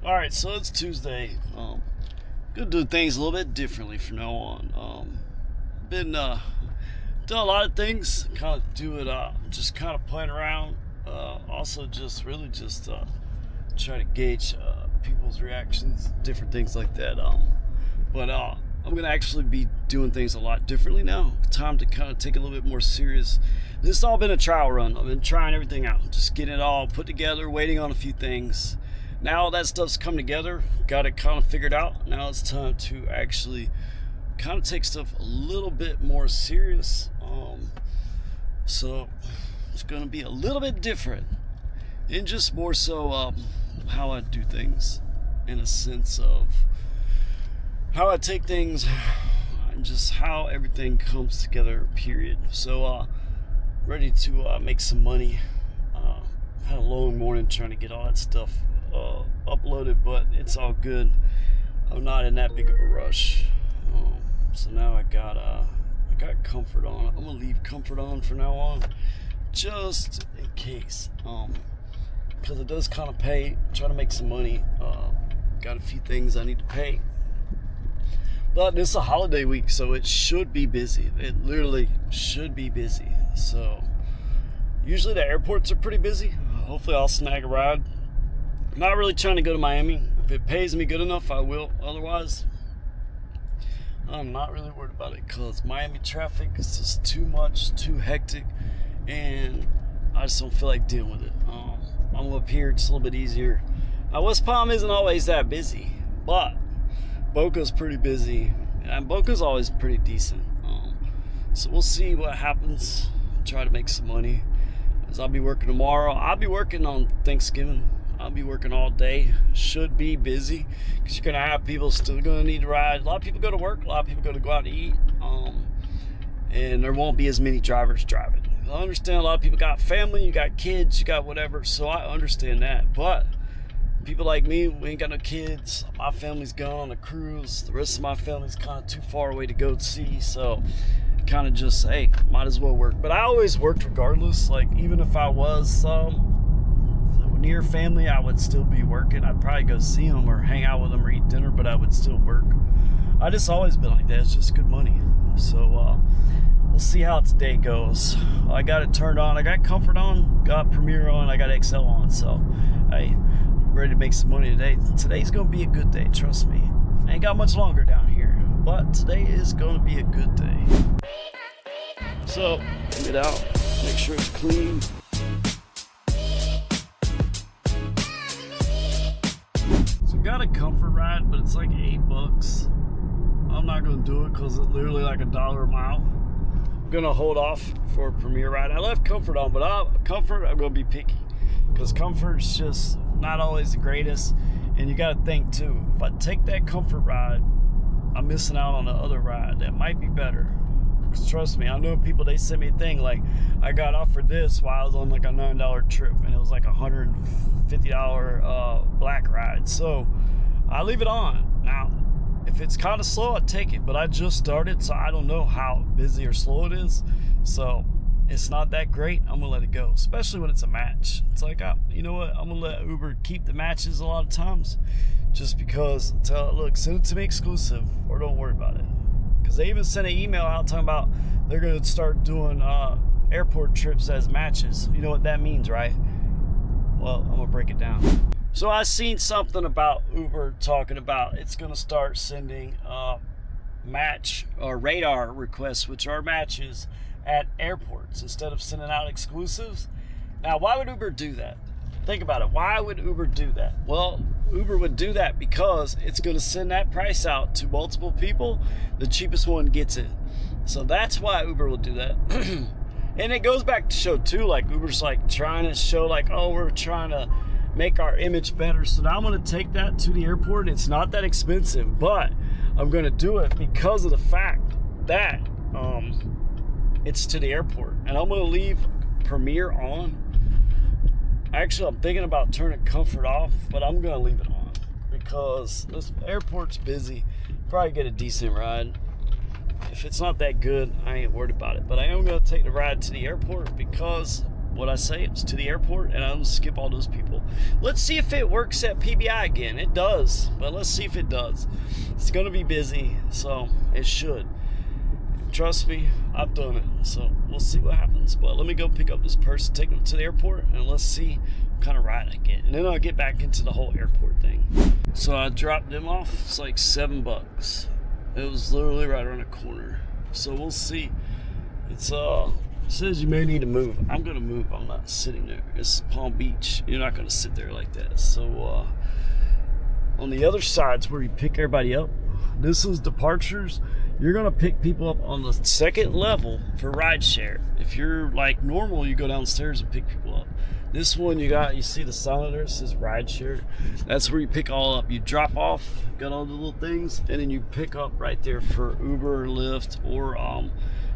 All right, so it's Tuesday. Gonna do things a little bit differently from now on. Been doing a lot of things. Kind of do it. Just kind of playing around. Also, just really just try to gauge people's reactions, different things like that. But I'm gonna actually be doing things a lot differently now. Time to kind of take it a little bit more serious. This has all been a trial run. I've been trying everything out, just getting it all put together, waiting on a few things. Now all that stuff's come together, got it kind of figured out. Now it's time to actually kind of take stuff a little bit more serious. So it's gonna be a little bit different, and just more so how I do things, in a sense of how I take things and just how everything comes together, period. So ready to make some money. Had a long morning trying to get all that stuff uploaded, but it's all good. I'm not in that big of a rush. So now I got comfort on. I'm gonna leave comfort on for now on, just in case, because it does kind of pay. Trying to make some money. Got a few things I need to pay. But it's a holiday week, so it should be busy. It literally should be busy. So usually the airports are pretty busy. Hopefully I'll snag a ride. I'm not really trying to go to Miami. If it pays me good enough, I will. Otherwise, I'm not really worried about it, because Miami traffic is just too much, too hectic, and I just don't feel like dealing with it. I'm up here, it's a little bit easier. Now, West Palm isn't always that busy, but Boca's pretty busy, and Boca's always pretty decent. So we'll see what happens. Try to make some money, as I'll be working tomorrow. I'll be working on Thanksgiving. I'll be working all day. Should be busy, because you're gonna have people still gonna need to ride. A lot of people go to work. A lot of people go out to eat. And there won't be as many drivers driving. I understand a lot of people got family, you got kids, you got whatever. So I understand that. But people like me, we ain't got no kids. My family's gone on a cruise. The rest of my family's kind of too far away to go see. So kind of just, hey, might as well work. But I always worked regardless. Like, even if I was near family, I would still be working. I'd probably go see them or hang out with them or eat dinner, but I would still work. I just always been like that. It's just good money. So we'll see how today goes. I got it turned on. I got comfort on, got Premiere on, I got XL on. So hey, I'm ready to make some money today. Today's gonna be a good day, trust me. I ain't got much longer down here, but today is gonna be a good day. So get out, make sure it's clean. Got a comfort ride, but it's like $8. I'm not gonna do it because it's literally like $1 a mile. I'm gonna hold off for a Premiere ride. I left comfort on, but comfort, I'm gonna be picky, because comfort's just not always the greatest. And you gotta think too, if I take that comfort ride, I'm missing out on the other ride that might be better. Because trust me, I know people, they send me a thing like, I got offered this while I was on like a $9 trip, and it was like $150 black ride. So I leave it on. Now, if it's kind of slow, I take it, but I just started, so I don't know how busy or slow it is. So it's not that great. I'm gonna let it go, especially when it's a match. It's like, you know what? I'm gonna let Uber keep the matches a lot of times, just because, look, send it to me exclusive, or don't worry about it. Because they even sent an email out talking about they're going to start doing airport trips as matches. You know what that means, right? Well, I'm going to break it down. So I seen something about Uber talking about it's going to start sending match or radar requests, which are matches, at airports instead of sending out exclusives. Now, why would Uber do that? Think about it. Why would Uber do that? Well, Uber would do that because it's going to send that price out to multiple people. The cheapest one gets it. So that's why Uber will do that. And it goes back to show too, like Uber's like trying to show like, oh, we're trying to make our image better. So now I'm going to take that to the airport. It's not that expensive, but I'm going to do it because of the fact that it's to the airport. And I'm going to leave Premiere on. Actually, I'm thinking about turning comfort off, but I'm going to leave it on because this airport's busy. Probably get a decent ride. If it's not that good, I ain't worried about it. But I am going to take the ride to the airport because, what I say. It's to the airport, and I'll skip all those people. Let's see if it works at PBI again. It does, but let's see if it does. It's going to be busy, so it should. Trust me, I've done it, so we'll see what happens. But let me go pick up this person, take them to the airport, and let's see what kind of ride I get. And then I'll get back into the whole airport thing. So I dropped them off. It's like $7. It was literally right around the corner. So we'll see. It's says you may need to move. I'm gonna move. I'm not sitting there. It's Palm Beach. You're not gonna sit there like that. So on the other side's where you pick everybody up. This is departures. You're gonna pick people up on the second level for Rideshare. If you're like normal, you go downstairs and pick people up. This one you see the sign there, it says Rideshare. That's where you pick all up. You drop off, got all the little things, and then you pick up right there for Uber, Lyft, or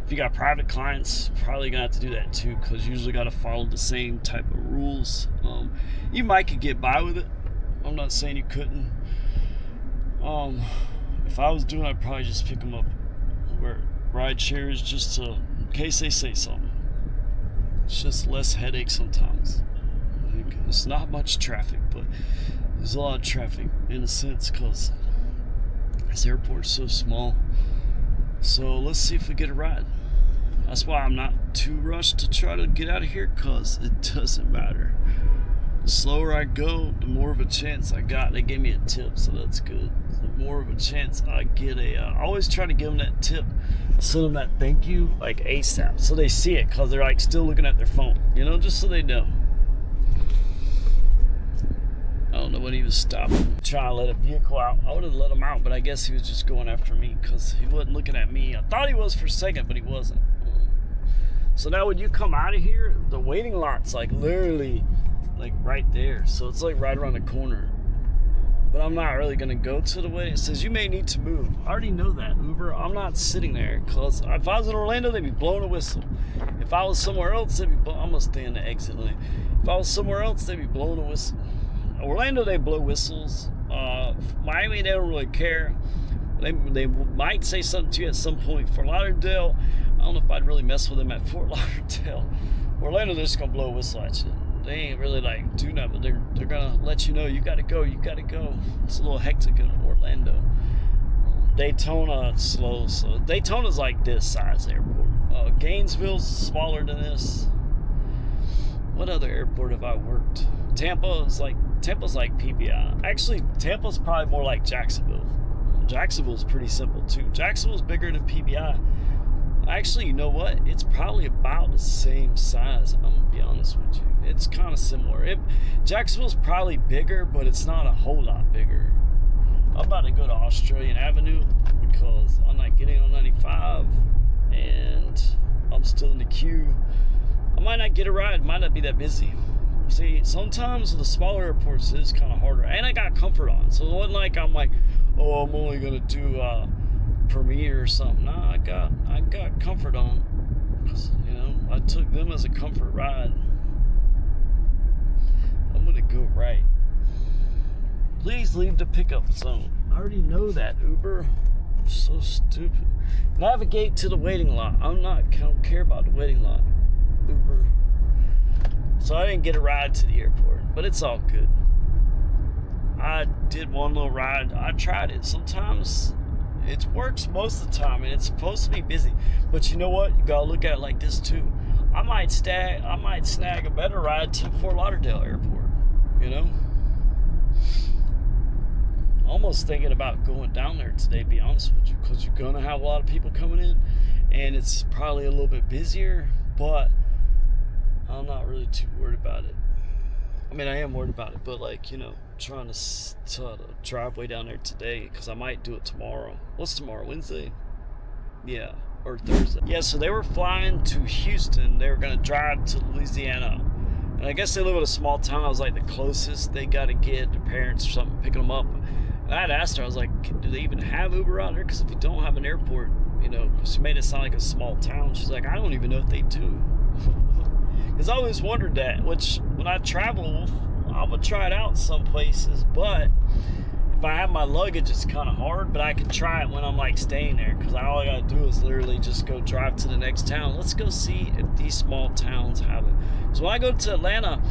if you got private clients, probably gonna have to do that too, because you usually gotta follow the same type of rules. You might could get by with it. I'm not saying you couldn't. If I was doing it, I'd probably just pick them up where Rideshare is, just in case they say something. It's just less headache sometimes. It's not much traffic, but there's a lot of traffic in a sense because this airport's so small. So let's see if we get a ride. That's why I'm not too rushed to try to get out of here, because it doesn't matter. The slower I go, the more of a chance I got. They gave me a tip, so that's good. The more of a chance I get I always try to give them that tip, send them that thank you like ASAP, so they see it, because they're like still looking at their phone, just so they know. I don't know what he was stopping, trying to let a vehicle out. I would have let him out, but I guess he was just going after me because he wasn't looking at me. I thought he was for a second, but he wasn't. So now when you come out of here, the waiting lot's like literally like right there. So it's like right around the corner. But I'm not really going to go to the way. It says you may need to move. I already know that, Uber. I'm not sitting there, because if I was in Orlando, they'd be blowing a whistle. If I was somewhere else, they'd be I'm going to stay in the exit lane. If I was somewhere else, they'd be blowing a whistle. Orlando, they blow whistles. Miami, they don't really care. They might say something to you at some point. Fort Lauderdale, I don't know if I'd really mess with them at Fort Lauderdale. Orlando, they're just going to blow a whistle at you. They ain't really like do nothing, but they're gonna let you know you gotta go. It's a little hectic in Orlando. Daytona, it's slow. So Daytona's like this size airport. Gainesville's smaller than this. What other airport have I worked? Tampa's like PBI. Actually, Tampa's probably more like Jacksonville. Jacksonville's pretty simple too. Jacksonville's bigger than PBI. Actually, you know what? It's probably about the same size. I'm gonna be honest with you. It's kind of similar. Jacksonville's probably bigger, but it's not a whole lot bigger. I'm about to go to Australian Avenue because I'm not getting on 95, and I'm still in the queue. I might not get a ride. Might not be that busy. See, sometimes the smaller airports is kind of harder, and I got comfort on, so it wasn't like I'm like, oh, I'm only gonna do Premier or something. Nah, I got comfort on, because I took them as a comfort ride. I'm gonna go right. Please leave the pickup zone. I already know that, Uber. So stupid. Navigate to the waiting lot. I don't care about the waiting lot, Uber. So I didn't get a ride to the airport, but it's all good. I did one little ride. I tried it. Sometimes it works most of the time, and it's supposed to be busy. But you know what? You gotta look at it like this too. I might snag a better ride to Fort Lauderdale Airport. Almost thinking about going down there today, to be honest with you, because you're gonna have a lot of people coming in, and it's probably a little bit busier. But I'm not really too worried about it. I mean, I am worried about it, but trying to drive way down there today, because I might do it tomorrow. What's tomorrow? Wednesday? Yeah, or Thursday. Yeah, so they were flying to Houston. They were going to drive to Louisiana. And I guess they live in a small town. I was like the closest they got to get their parents or something, picking them up. And I had asked her, I was like, do they even have Uber out there? Because if you don't have an airport, she made it sound like a small town. She's like, I don't even know if they do. Because I always wondered that, which when I travel, I'm going to try it out in some places. But if I have my luggage, it's kind of hard, but I can try it when I'm like staying there, because all I gotta do is literally just go drive to the next town. Let's go see if these small towns have it. Because when I go to Atlanta,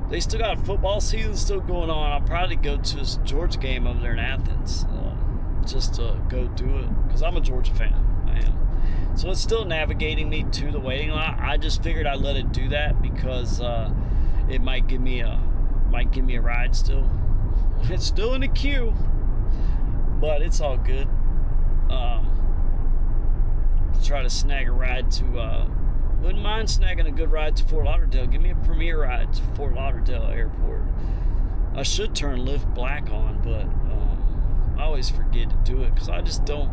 they still got football season still going on. I'll probably go to a Georgia game over there in Athens, just to go do it, because I'm a Georgia fan. I am. So it's still navigating me to the waiting lot. I just figured I'd let it do that because it might give me a ride still. It's still in the queue, but it's all good. Try to snag a ride to wouldn't mind snagging a good ride to Fort Lauderdale. Give me a premier ride to Fort Lauderdale Airport. I should turn Lyft Black on, but I always forget to do it because I just don't.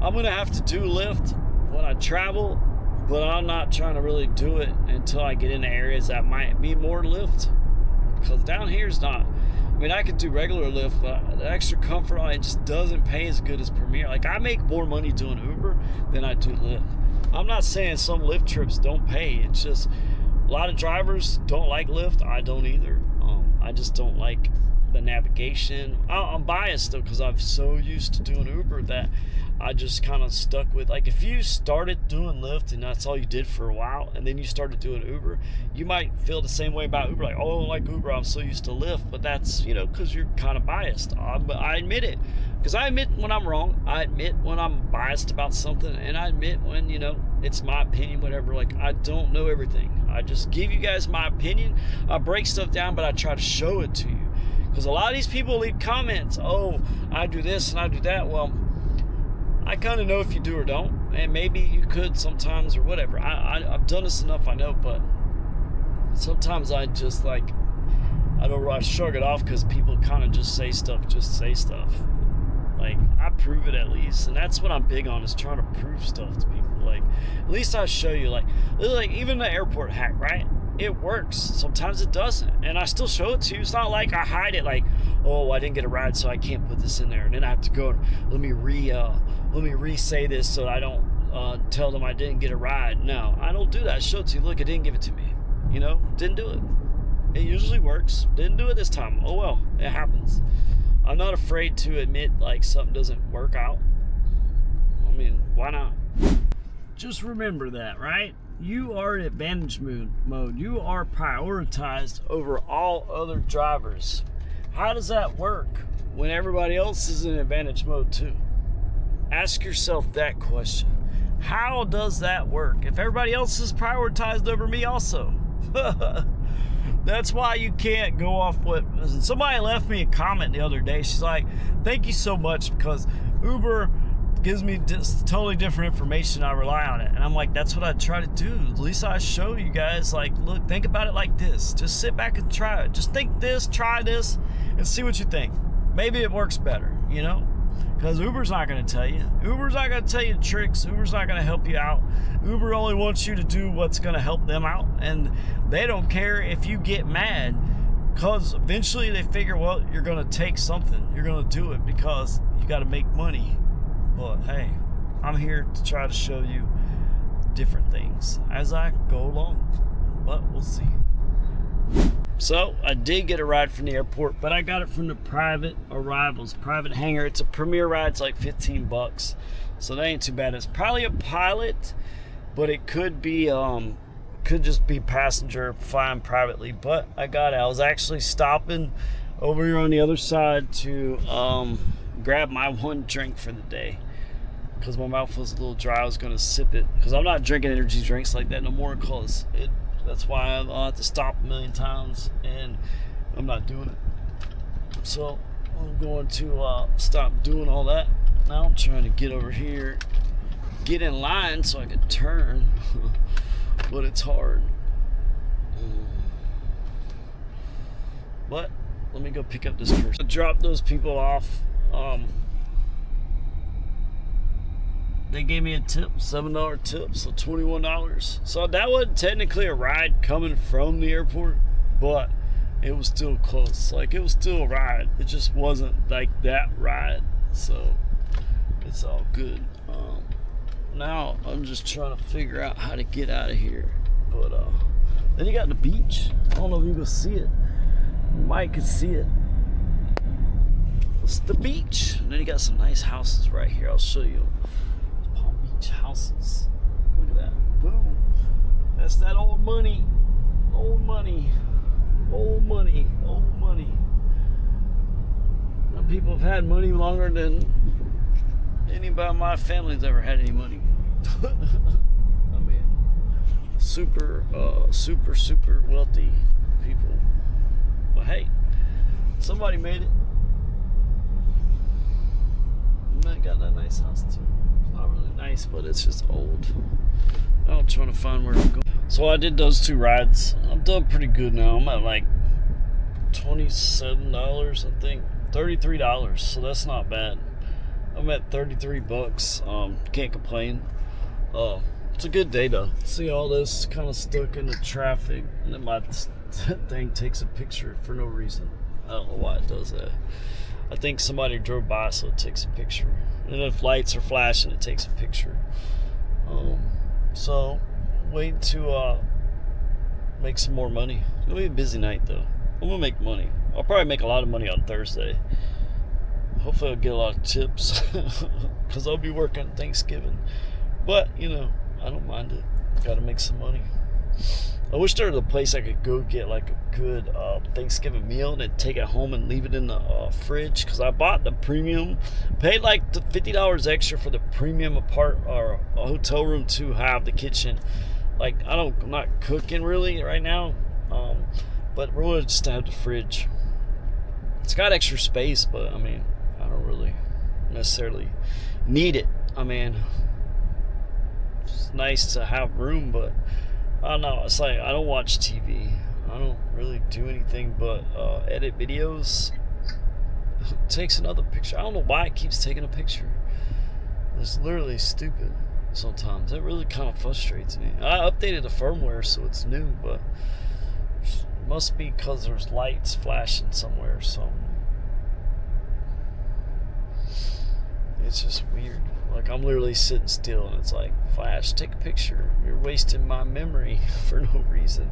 I'm gonna have to do Lyft when I travel, but I'm not trying to really do it until I get into areas that might be more Lyft, because down here is not. I mean, I could do regular Lyft, but the extra comfort on it just doesn't pay as good as Premier. Like, I make more money doing Uber than I do Lyft. I'm not saying some Lyft trips don't pay. It's just a lot of drivers don't like Lyft. I don't either. I just don't like the navigation. I'm biased though, because I'm so used to doing Uber that I just kind of stuck with, like, if you started doing Lyft and that's all you did for a while, and then you started doing Uber, you might feel the same way about Uber, like, oh, I don't like Uber, I'm so used to Lyft. But that's, because you're kind of biased. I admit it, because I admit when I'm wrong. I admit when I'm biased about something, and I admit when, it's my opinion, whatever. Like, I don't know everything. I just give you guys my opinion. I break stuff down, but I try to show it to you. Because a lot of these people leave comments, oh, I do this and I do that. Well, I kind of know if you do or don't, and maybe you could sometimes or whatever. I've done this enough, I know, but sometimes I just I shrug it off because people kind of just say stuff. Like, I prove it at least, and that's what I'm big on, is trying to prove stuff to people. Like, at least I show you, like even the airport hack, right? It works. Sometimes it doesn't, and I still show it to you. It's not like I hide it, like, oh, I didn't get a ride, so I can't put this in there, and then I have to go and let me re-say this so I don't tell them I didn't get a ride. No, I don't do that. I show it to you. Look, it didn't give it to me. Didn't do it. It usually works. Didn't do it this time. Oh well, it happens. I'm not afraid to admit like something doesn't work out. I mean, why not? Just remember that, right? You are in advantage mode. You are prioritized over all other drivers. How does that work when everybody else is in advantage mode too? Ask yourself that question. How does that work if everybody else is prioritized over me also? That's why you can't go off what somebody left me a comment the other day. She's like, thank you so much, because Uber gives me totally different information. I rely on it. And I'm like, that's what I try to do. At least I show you guys, like, look, think about it like this. Just sit back and try it. Just think this, try this, and see what you think. Maybe it works better, because Uber's not going to tell you. Uber's not going to tell you tricks. Uber's not going to help you out. Uber only wants you to do what's going to help them out, and they don't care if you get mad, because eventually they figure, well, you're going to take something. You're going to do it because you got to make money. But hey, I'm here to try to show you different things as I go along, but we'll see. So I did get a ride from the airport, but I got it from the private arrivals, private hangar. It's a premier ride. It's like $15, so that ain't too bad. It's probably a pilot, but it could be could just be passenger flying privately. But I got it. I was actually stopping over here on the other side to grab my one drink for the day, because my mouth was a little dry. I was gonna sip it, because I'm not drinking energy drinks like that no more, because that's why I'll have to stop a million times, and I'm not doing it. So I'm going to stop doing all that. Now I'm trying to get over here, get in line so I can turn, but it's hard. But let me go pick up this person. I dropped those people off. They gave me a tip, $7 tip, so $21. So that wasn't technically a ride coming from the airport, but it was still close. Like, it was still a ride. It just wasn't like that ride. So it's all good. Now I'm just trying to figure out how to get out of here. But then you got the beach. I don't know if you can see it. You might could see it. It's the beach. And then you got some nice houses right here. I'll show you. Palm Beach houses. Look at that. Boom. That's that old money. Old money. Old money. Old money. Some people have had money longer than anybody in my family's ever had any money. I mean, super wealthy people. But hey, somebody made it. I got that nice house too. Not really nice, but it's just old. I'm trying to find where to go. So I did those 2 rides. I'm done pretty good now. I'm at like $27, I think. $33, so that's not bad. I'm at 33 bucks. Can't complain. It's a good day though. See all this kind of stuck in the traffic, and then my thing takes a picture for no reason. I don't know why it does that. I think somebody drove by, so it takes a picture. And if lights are flashing, it takes a picture. So wait to make some more money. It'll be a busy night though. I'm gonna make money. I'll probably make a lot of money on Thursday. Hopefully I'll get a lot of tips because I'll be working Thanksgiving. But, you know, I don't mind it. Gotta make some money. I wish there was a place I could go get like a good Thanksgiving meal and then take it home and leave it in the fridge, because I bought the premium, paid like the $50 extra for the premium or a hotel room to have the kitchen. Like I'm not cooking really right now, but really just to have the fridge. It's got extra space, but I mean, I don't really necessarily need it. I mean, it's nice to have room, but I don't know. It's like I don't watch TV. I don't really do anything but edit videos. It takes another picture. I don't know why it keeps taking a picture. It's literally stupid sometimes. It really kind of frustrates me. I updated the firmware so it's new, but it must be because there's lights flashing somewhere or something. It's just weird. Like I'm literally sitting still and it's like, flash, take a picture. You're wasting my memory for no reason.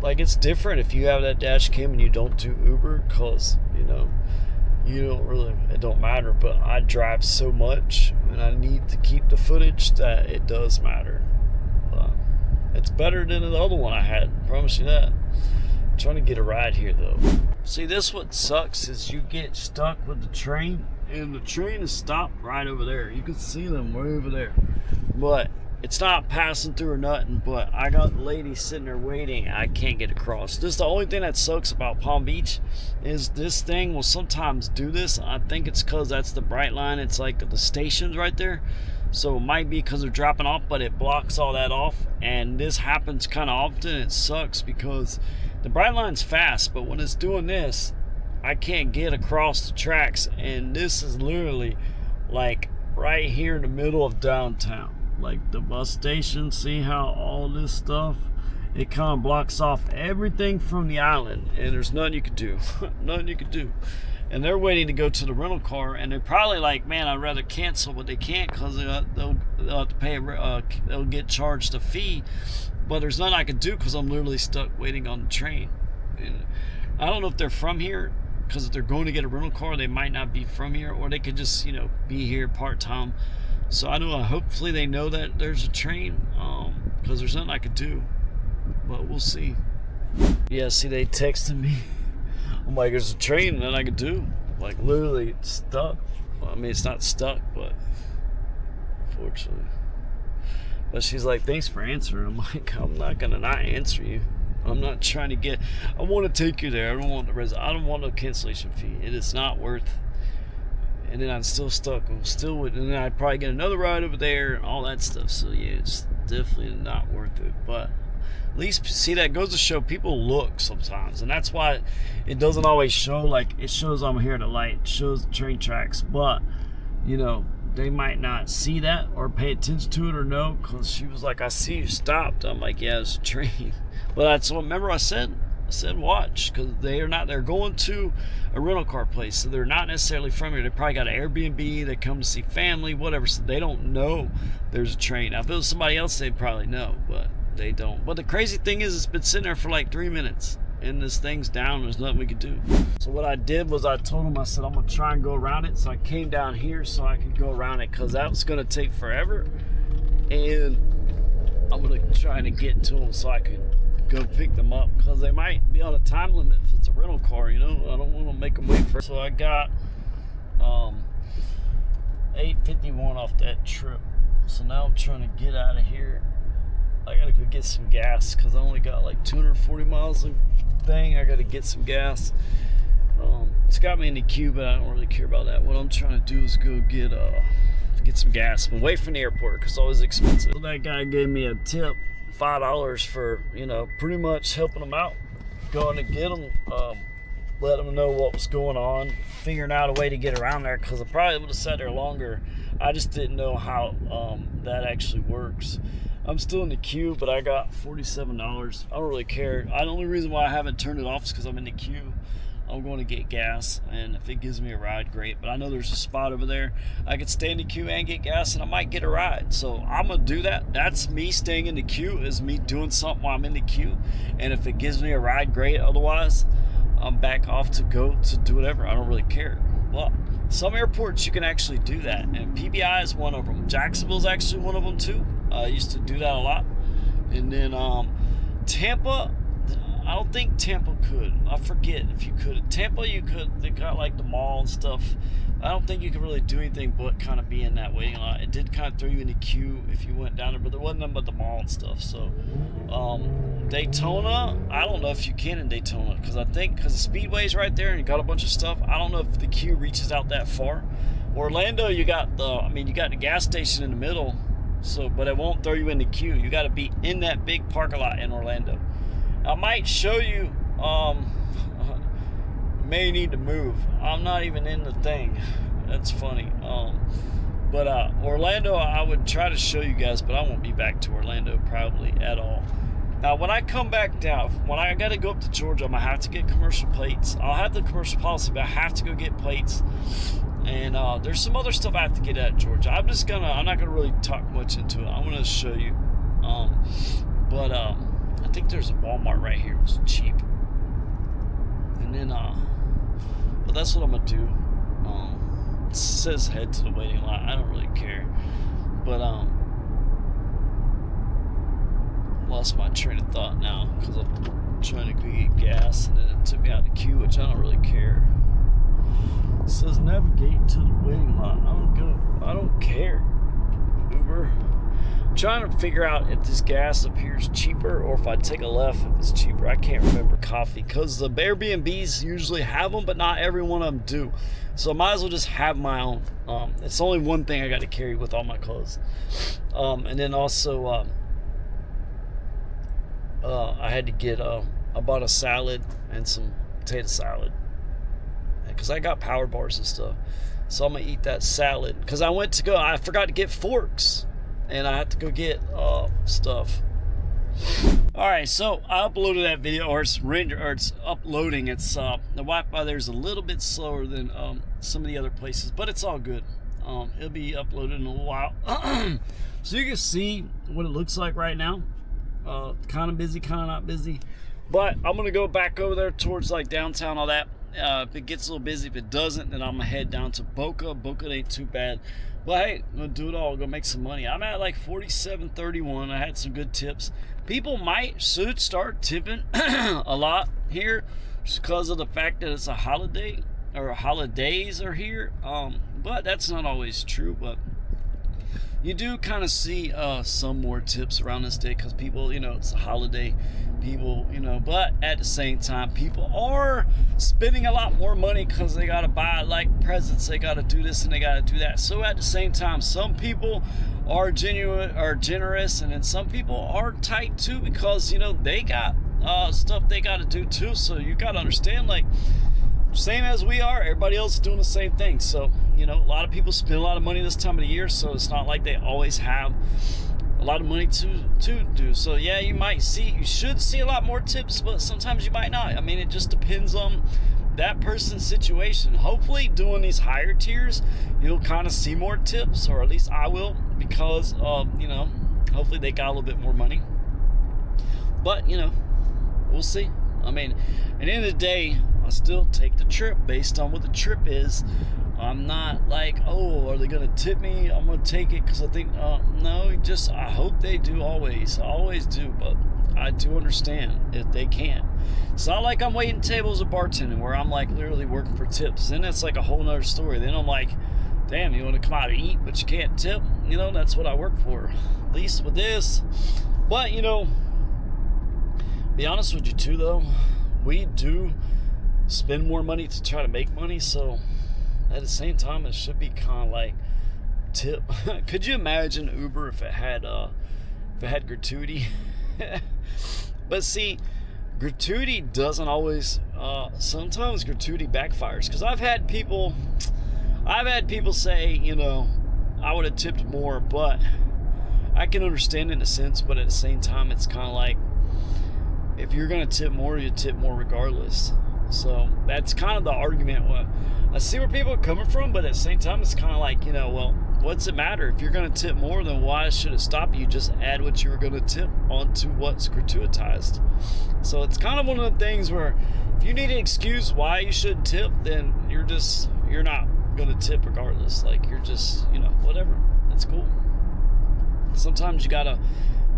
Like it's different if you have that dash cam and you don't do Uber, because you know, you don't really, it don't matter. But I drive so much and I need to keep the footage that it does matter. It's better than the other one I had, I promise you that. I'm trying to get a ride here though. See, this what sucks is you get stuck with the train, and the train is stopped right over there. You can see them way over there, but it's not passing through or nothing. But I got the lady sitting there waiting. I can't get across. This is the only thing that sucks about Palm Beach, is this thing will sometimes do this. I think it's because that's the bright line. It's like the stations right there. So it might be because they're dropping off, but it blocks all that off. And this happens kind of often. It sucks because the bright line's fast, but when it's doing this, I can't get across the tracks. And this is literally like right here in the middle of downtown. Like the bus station, see how all this stuff, it kind of blocks off everything from the island, and there's nothing you could do. Nothing you could do. And they're waiting to go to the rental car, and they're probably like, man, I'd rather cancel, but they can't because they'll have to pay, they'll get charged a fee. But there's nothing I could do because I'm literally stuck waiting on the train. And I don't know if they're from here, because if they're going to get a rental car, they might not be from here, or they could just, you know, be here part-time. So I know, hopefully they know that there's a train, because there's nothing I could do. But we'll see. Yeah, see, they texted me. I'm like, there's a train, nothing I could do. Like, literally stuck. Well, I mean, it's not stuck, but unfortunately. But she's like, thanks for answering. I'm like, I'm not gonna not answer you. I'm not trying to get, I want to take you there. I don't want a cancellation fee. It is not worth. And then I'm still stuck. I'm still with, and then I'd probably get another ride over there and all that stuff. So yeah, it's definitely not worth it. But at least, see, that goes to show people look sometimes, and that's why it doesn't always show. Like, it shows I'm here at a light, it shows the train tracks, but you know, they might not see that or pay attention to it or know, because she was like, I see you stopped. I'm like, yeah, it's a train. But that's what, remember I said watch, because they're going to a rental car place, so they're not necessarily from here. They probably got an Airbnb, they come to see family, whatever, so they don't know there's a train. Now if it was somebody else, they'd probably know, but they don't. But the crazy thing is, it's been sitting there for like 3 minutes. and this thing's down. There's nothing we could do. So what I did was I told him, I said, I'm gonna try and go around it. So I came down here so I could go around it, because that was gonna take forever. And I'm gonna try to get to them so I can go pick them up, because they might be on a time limit if it's a rental car, you know. I don't want to make them wait for. So I got $8.51 off that trip. So now I'm trying to get out of here. I gotta go get some gas, because I only got like 240 miles of thing. I gotta get some gas. It's got me in the queue, but I don't really care about that. What I'm trying to do is go get some gas, but away from the airport, because it's always expensive. So that guy gave me a tip, $5 for, you know, pretty much helping them out, going to get them, let them know what was going on, figuring out a way to get around there, because I probably would have sat there longer. I just didn't know how that actually works. I'm still in the queue, but I got $47. I don't really care. The only reason why I haven't turned it off is because I'm in the queue. I'm going to get gas, and if it gives me a ride, great. But I know there's a spot over there I could stay in the queue and get gas, and I might get a ride. So I'm gonna do that. That's me staying in the queue, is me doing something while I'm in the queue. And if it gives me a ride, great. Otherwise, I'm back off to go to do whatever. I don't really care. Well, some airports you can actually do that, and PBI is one of them. Jacksonville's actually one of them too. I used to do that a lot. And then Tampa, I don't think Tampa could. I forget if you could. Tampa, you could. They got like the mall and stuff. I don't think you could really do anything but kind of be in that waiting line. It did kind of throw you in the queue if you went down there, but there wasn't nothing but the mall and stuff. So Daytona, I don't know if you can in Daytona, because I think because the Speedway's right there and you got a bunch of stuff. I don't know if the queue reaches out that far. Orlando, you got the gas station in the middle, so but it won't throw you in the queue. You got to be in that big parking lot in Orlando. I might show you, may need to move. I'm not even in the thing. That's funny. But Orlando, I would try to show you guys, but I won't be back to Orlando probably at all. Now, when I come back down, when I got to go up to Georgia, I'm going to have to get commercial plates. I'll have the commercial policy, but I have to go get plates. And there's some other stuff I have to get at Georgia. I'm not going to really talk much into it. I'm going to show you. I think there's a Walmart right here. It's cheap. And then, but that's what I'm going to do. It says head to the waiting line. I don't really care. But, lost my train of thought now because I'm trying to go get gas, and then it took me out the queue, which I don't really care. It says navigate to the waiting line. I don't care. Uber. I'm trying to figure out if this gas up here is cheaper or if I take a left if it's cheaper. I can't remember. Coffee, because the Airbnbs usually have them, but not every one of them do. So I might as well just have my own. It's only one thing I got to carry with all my clothes. And then also I had to get I bought a salad and some potato salad, because I got power bars and stuff. So I'm gonna eat that salad, because I forgot to get forks, and I have to go get stuff. Alright, so I uploaded that video, or it's uploading. It's the Wi-Fi there's a little bit slower than some of the other places, but it's all good. It'll be uploaded in a little while. So you can see what it looks like right now. Kind of busy, kind of not busy, but I'm gonna go back over there towards like downtown, all that. If it gets a little busy, if it doesn't, then I'm gonna head down to Boca. Boca ain't too bad, but hey, I'm gonna do it all. I'm gonna make some money. I'm at like 47.31. I had some good tips. People should start tipping a lot here, just because of the fact that it's a holiday, or holidays are here. But that's not always true. But you do kind of see some more tips around this day, because people, it's a holiday. People, but at the same time, people are spending a lot more money because they got to buy like presents. They got to do this and they got to do that. So at the same time, some people are generous, and then some people are tight too, because, they got stuff they got to do too. So you got to understand, like, same as we are, everybody else is doing the same thing. So, a lot of people spend a lot of money this time of the year, so it's not like they always have a lot of money to do. So yeah, you should see a lot more tips, but sometimes you might not. I mean, it just depends on that person's situation. Hopefully doing these higher tiers, you'll kind of see more tips, or at least I will, because hopefully they got a little bit more money. But we'll see. I mean, at the end of the day, I still take the trip based on what the trip is. I'm not like, oh, are they going to tip me? I'm going to take it because I think, no, just, I hope they do always. I always do, but I do understand if they can't. It's not like I'm waiting tables or bartending where I'm like literally working for tips. Then that's like a whole nother story. Then I'm like, damn, you want to come out and eat, but you can't tip? You know, that's what I work for. At least with this. But, you know, be honest with you too, though, we do spend more money to try to make money, so at the same time, it should be kind of like tip. Could you imagine Uber if it had gratuity? But see, gratuity doesn't always. Sometimes gratuity backfires because I've had people say, you know, I would have tipped more, but I can understand it in a sense. But at the same time, it's kind of like if you're gonna tip more, you tip more regardless. So that's kind of the argument. I see where people are coming from, but at the same time, it's kind of like, you know, well, what's it matter? If you're going to tip more, then why should it stop you? Just add what you were going to tip onto what's gratuitized. So it's kind of one of the things where if you need an excuse why you should tip, then you're not going to tip regardless. Like, you're just, you know, whatever. That's cool. Sometimes you got to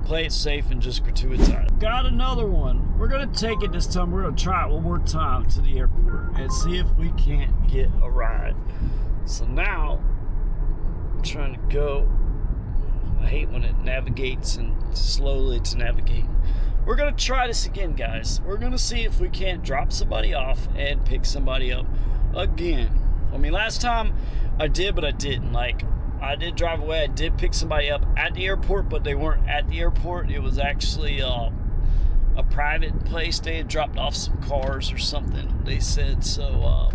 play it safe and just gratuitize. Got another one. We're going to take it this time. We're going to try it one more time to the airport and see if we can't get a ride. So now, I'm trying to go. I hate when it navigates and slowly to navigate. We're going to try this again, guys. We're going to see if we can't drop somebody off and pick somebody up again. I mean, last time I did, but I didn't. Like, I did drive away. I did pick somebody up at the airport, but they weren't at the airport. It was actually a private place. They had dropped off some cars or something, they said. So,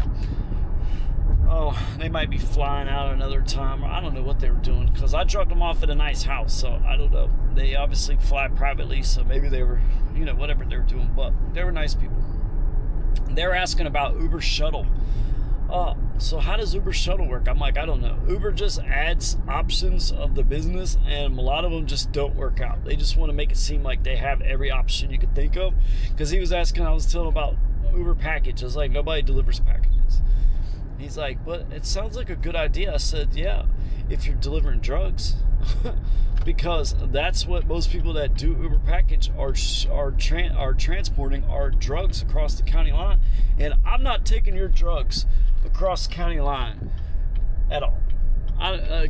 they might be flying out another time. I don't know what they were doing because I dropped them off at a nice house. So, I don't know. They obviously fly privately, so maybe they were, you know, whatever they were doing. But they were nice people. They were asking about Uber Shuttle. So how does Uber Shuttle work? I'm like, I don't know. Uber just adds options of the business, and a lot of them just don't work out. They just want to make it seem like they have every option you could think of. Because he was asking, I was telling him about Uber package. I was like, nobody delivers packages. He's like, but it sounds like a good idea. I said, yeah, if you're delivering drugs. Because that's what most people that do Uber package are transporting are drugs across the county line. And I'm not taking your drugs across the county line at all.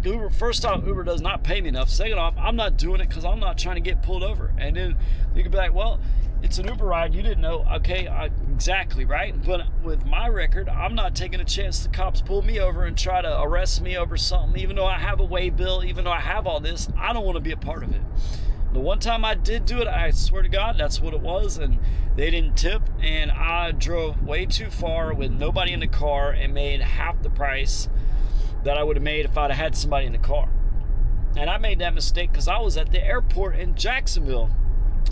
Uber, first off, Uber does not pay me enough. Second off, I'm not doing it because I'm not trying to get pulled over. And then you could be like, well, it's an Uber ride. You didn't know. Okay, exactly, right? But with my record, I'm not taking a chance the cops pull me over and try to arrest me over something. Even though I have a way bill, even though I have all this, I don't want to be a part of it. The one time I did do it, I swear to God, that's what it was. And they didn't tip. And I drove way too far with nobody in the car and made half the price that I would have made if I'd have had somebody in the car. And I made that mistake because I was at the airport in Jacksonville.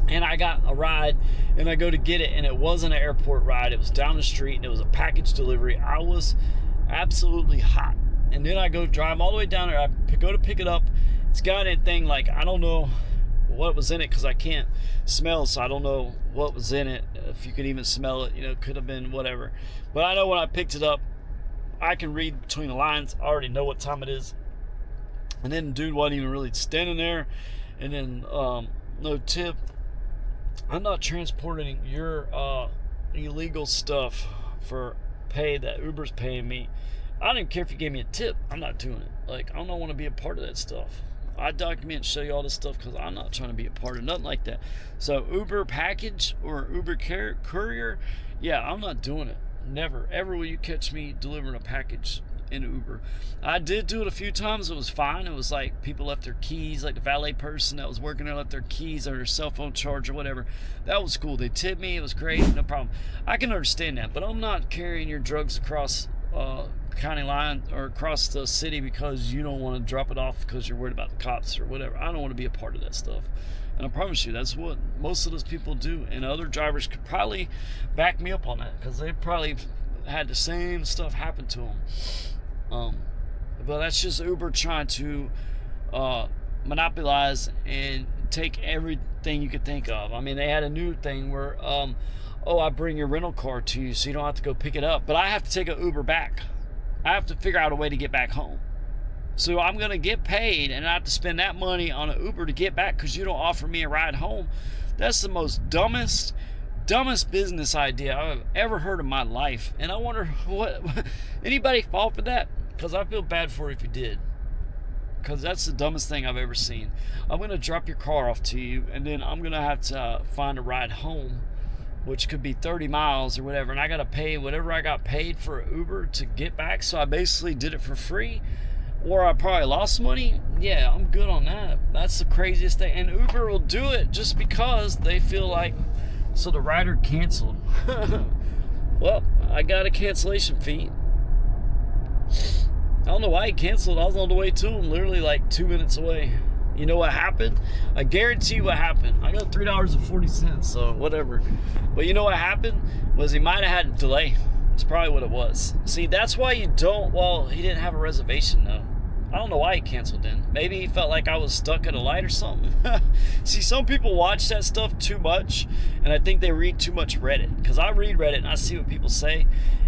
And I got a ride, and I go to get it, and it wasn't an airport ride. It was down the street, and it was a package delivery. I was absolutely hot. And then I go drive all the way down there. I go to pick it up. It's got anything like, I don't know what was in it because I can't smell, so I don't know what was in it. If you could even smell it, you know, it could have been whatever. But I know when I picked it up, I can read between the lines. I already know what time it is. And then the dude wasn't even really standing there. And then no tip. I'm not transporting your illegal stuff for pay that Uber's paying me. I don't even care if you gave me a tip. I'm not doing it. Like, I don't want to be a part of that stuff. I document and show you all this stuff because I'm not trying to be a part of nothing like that. So Uber package or Uber courier, yeah, I'm not doing it. Never, ever will you catch me delivering a package in Uber. I did do it a few times. It was fine. It was like people left their keys, like the valet person that was working there left their keys or their cell phone charger, whatever. That was cool. They tipped me. It was great. No problem. I can understand that, but I'm not carrying your drugs across county line or across the city because you don't want to drop it off because you're worried about the cops or whatever. I don't want to be a part of that stuff. And I promise you, that's what most of those people do. And other drivers could probably back me up on that because they probably had the same stuff happen to them. But that's just Uber trying to monopolize and take everything you could think of. I mean, they had a new thing where, oh, I bring your rental car to you so you don't have to go pick it up, but I have to take an Uber back. I have to figure out a way to get back home. So I'm going to get paid and I have to spend that money on an Uber to get back because you don't offer me a ride home. That's the most dumbest business idea I've ever heard in my life. And I wonder what anybody fall for that? Because I feel bad for it if you did. Because that's the dumbest thing I've ever seen. I'm going to drop your car off to you and then I'm going to have to find a ride home, which could be 30 miles or whatever. And I got to pay whatever I got paid for an Uber to get back. So I basically did it for free. Or I probably lost money. Yeah, I'm good on that. That's the craziest thing. And Uber will do it just because they feel like, so the rider canceled. Well, I got a cancellation fee. I don't know why he canceled. I was on the way to him, literally like 2 minutes away. You know what happened? I guarantee you what happened. I got $3.40, so whatever. But you know what happened? Was he might have had a delay. That's probably what it was. See, that's why you don't, well, he didn't have a reservation though. I don't know why he canceled then. Maybe he felt like I was stuck at a light or something. See, some people watch that stuff too much, and I think they read too much Reddit. Because I read Reddit and I see what people say,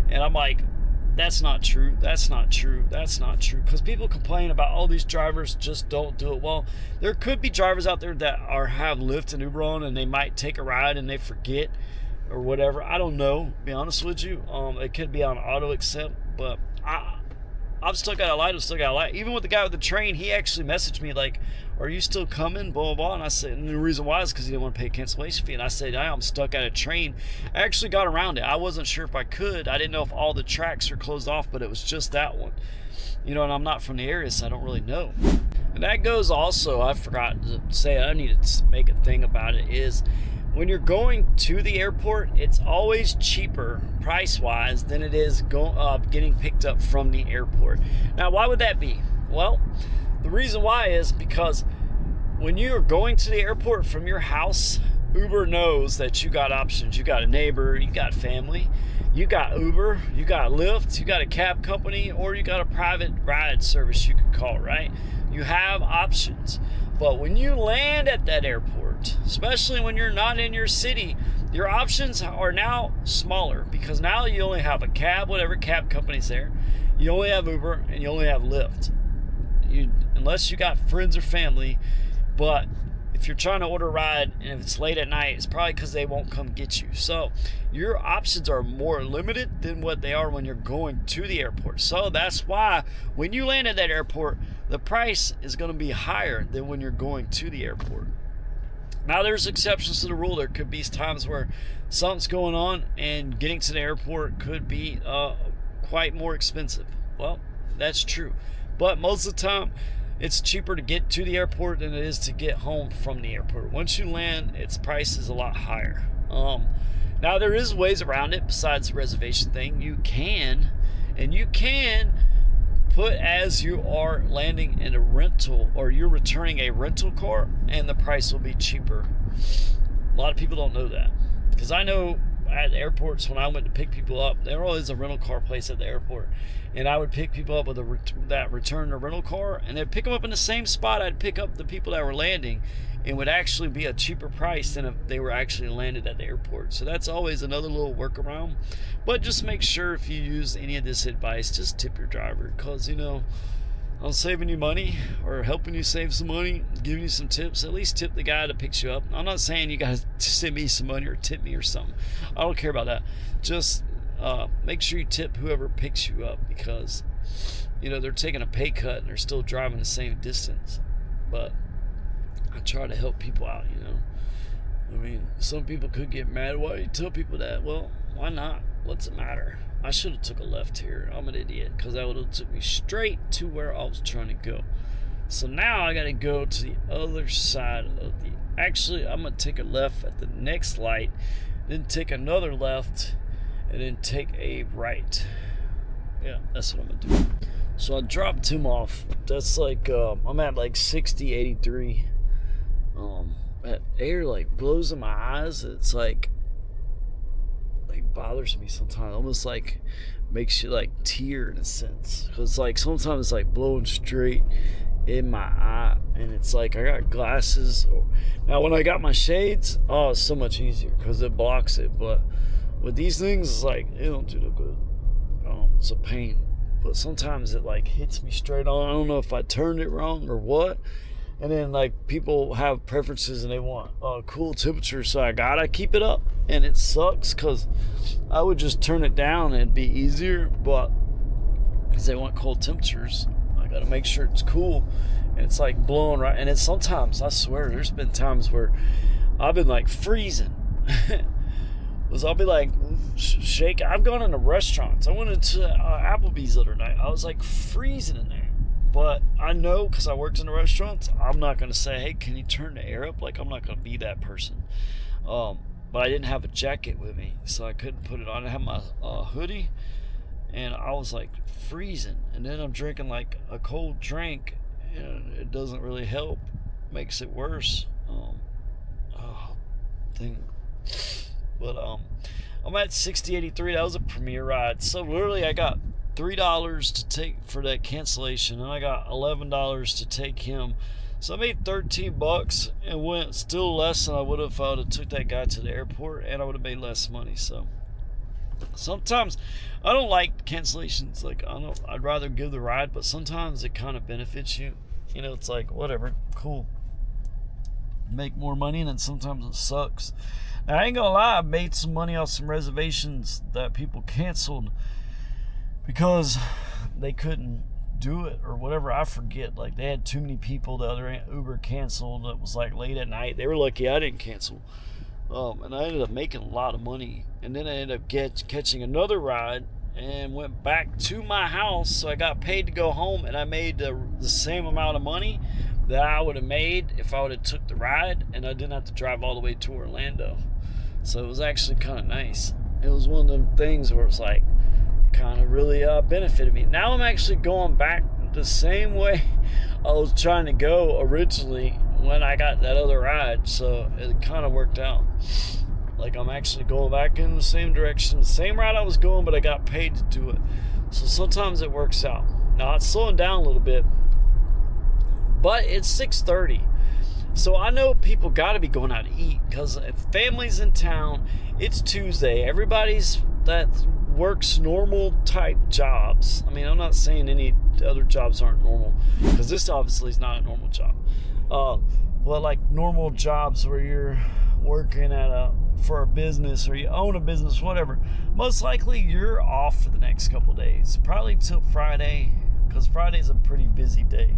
and I'm like, that's not true, that's not true, that's not true. Because people complain about all these drivers just don't do it. Well, there could be drivers out there that have Lyft and Uber on, and they might take a ride and they forget or whatever. I don't know, to be honest with you. It could be on auto accept, but I'm stuck at a light. I'm stuck at a light. Even with the guy with the train, he actually messaged me like, are you still coming? Blah, blah, blah. And I said, and the reason why is because he didn't want to pay a cancellation fee. And I said, I'm stuck at a train. I actually got around it. I wasn't sure if I could. I didn't know if all the tracks were closed off, but it was just that one. You know, and I'm not from the area, so I don't really know. And that goes also, I forgot to say, I need to make a thing about it, is when you're going to the airport, it's always cheaper price-wise than it is getting picked up from the airport. Now, why would that be? Well, the reason why is because when you're going to the airport from your house, Uber knows that you got options. You got a neighbor, you got family, you got Uber, you got Lyft, you got a cab company, or you got a private ride service you could call, right? You have options. But when you land at that airport, especially when you're not in your city, your options are now smaller because now you only have a cab, whatever cab company's there. You only have Uber and you only have Lyft. Unless you got friends or family. But if you're trying to order a ride and if it's late at night, it's probably because they won't come get you. So your options are more limited than what they are when you're going to the airport. So that's why when you land at that airport, the price is going to be higher than when you're going to the airport. Now, there's exceptions to the rule. There could be times where something's going on and getting to the airport could be quite more expensive. Well, that's true. But most of the time, it's cheaper to get to the airport than it is to get home from the airport. Once you land, its price is a lot higher. Now, there is ways around it besides the reservation thing. You can put as you are landing in a rental or you're returning a rental car and the price will be cheaper. A lot of people don't know that. Because I know at airports when I went to pick people up, there always a rental car place at the airport. And I would pick people up with that return a rental car, and they'd pick them up in the same spot I'd pick up the people that were landing. It would actually be a cheaper price than if they were actually landed at the airport. So that's always another little workaround. But just make sure if you use any of this advice, just tip your driver. Because, you know, I'm saving you money or helping you save some money, giving you some tips. At least tip the guy that picks you up. I'm not saying you guys send me some money or tip me or something. I don't care about that. Just make sure you tip whoever picks you up because, you know, they're taking a pay cut and they're still driving the same distance. But I try to help people out, you know. I mean, some people could get mad. Why you tell people that? Well, why not? What's it matter? I should have took a left here. I'm an idiot because that would have took me straight to where I was trying to go. So now I got to go to the other side of the... Actually, I'm going to take a left at the next light, then take another left, and then take a right. Yeah, that's what I'm going to do. So I dropped him off. That's like, I'm at like 60, 83. That air like blows in my eyes. It's like bothers me sometimes. Almost like makes you like tear in a sense. Cause like sometimes it's like blowing straight in my eye, and it's like I got glasses. Now when I got my shades, oh, it's so much easier because it blocks it. But with these things, it's like it don't do no good. It's a pain. But sometimes it like hits me straight on. I don't know if I turned it wrong or what. And then like people have preferences and they want cool temperature, so I gotta keep it up, and it sucks because I would just turn it down and it'd be easier, but because they want cold temperatures, I gotta make sure it's cool, and it's like blowing right. And it's sometimes, I swear, there's been times where I've been like freezing. Was I'll be like shake. I've gone into restaurants. I went into Applebee's the other night. I was like freezing in there. But I know, because I worked in the restaurants, I'm not going to say, hey, can you turn the air up? Like, I'm not going to be that person. But I didn't have a jacket with me, so I couldn't put it on. I had my hoodie, and I was, like, freezing. And then I'm drinking, like, a cold drink, and it doesn't really help. Makes it worse. But I'm at 6083. That was a Premier ride. So, literally, I got $3 to take for that cancellation, and I got $11 to take him, so I made $13 and went still less than I would have if I would have took that guy to the airport, and I would have made less money. So sometimes I don't like cancellations. Like I'd rather give the ride, but sometimes it kind of benefits you. You know, it's like whatever, cool, make more money, and then sometimes it sucks. Now, I ain't gonna lie, I made some money off some reservations that people canceled because they couldn't do it or whatever. I forget. Like, they had too many people. The other Uber canceled. It was like late at night. They were lucky I didn't cancel. And I ended up making a lot of money. And then I ended up catching another ride and went back to my house. So I got paid to go home, and I made the same amount of money that I would have made if I would have took the ride, and I didn't have to drive all the way to Orlando. So it was actually kind of nice. It was one of them things where it's like, kind of really benefited me. Now I'm actually going back the same way I was trying to go originally when I got that other ride, so it kind of worked out. Like, I'm actually going back in the same direction, the same route I was going, but I got paid to do it. So sometimes it works out. Now it's slowing down a little bit, but it's 6:30, so I know people got to be going out to eat, because if family's in town, it's Tuesday, everybody's that works normal type jobs. I mean, I'm not saying any other jobs aren't normal, because this obviously is not a normal job. But like normal jobs where you're working for a business, or you own a business, whatever, most likely you're off for the next couple days, probably till Friday, because Friday's a pretty busy day.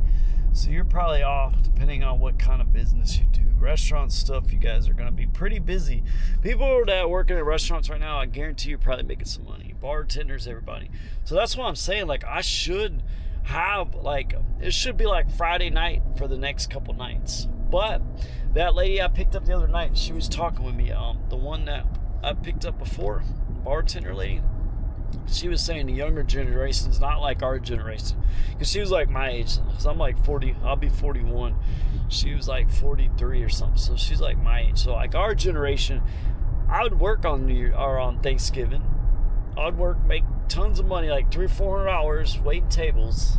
So you're probably off depending on what kind of business you do. Restaurant stuff, you guys are going to be pretty busy. People that are working at restaurants right now, I guarantee you're probably making some money. Bartenders, everybody. So that's why I'm saying, like, I should have, like, it should be like Friday night for the next couple nights. But that lady I picked up the other night, she was talking with me. The one that I picked up before, bartender lady, she was saying the younger generation is not like our generation, because she was like my age, because I'm like 40, I'll be 41. She was like 43 or something, so she's like my age. So like our generation, I would work on New Year or on Thanksgiving. I'd work, make tons of money, like $300-400 waiting tables,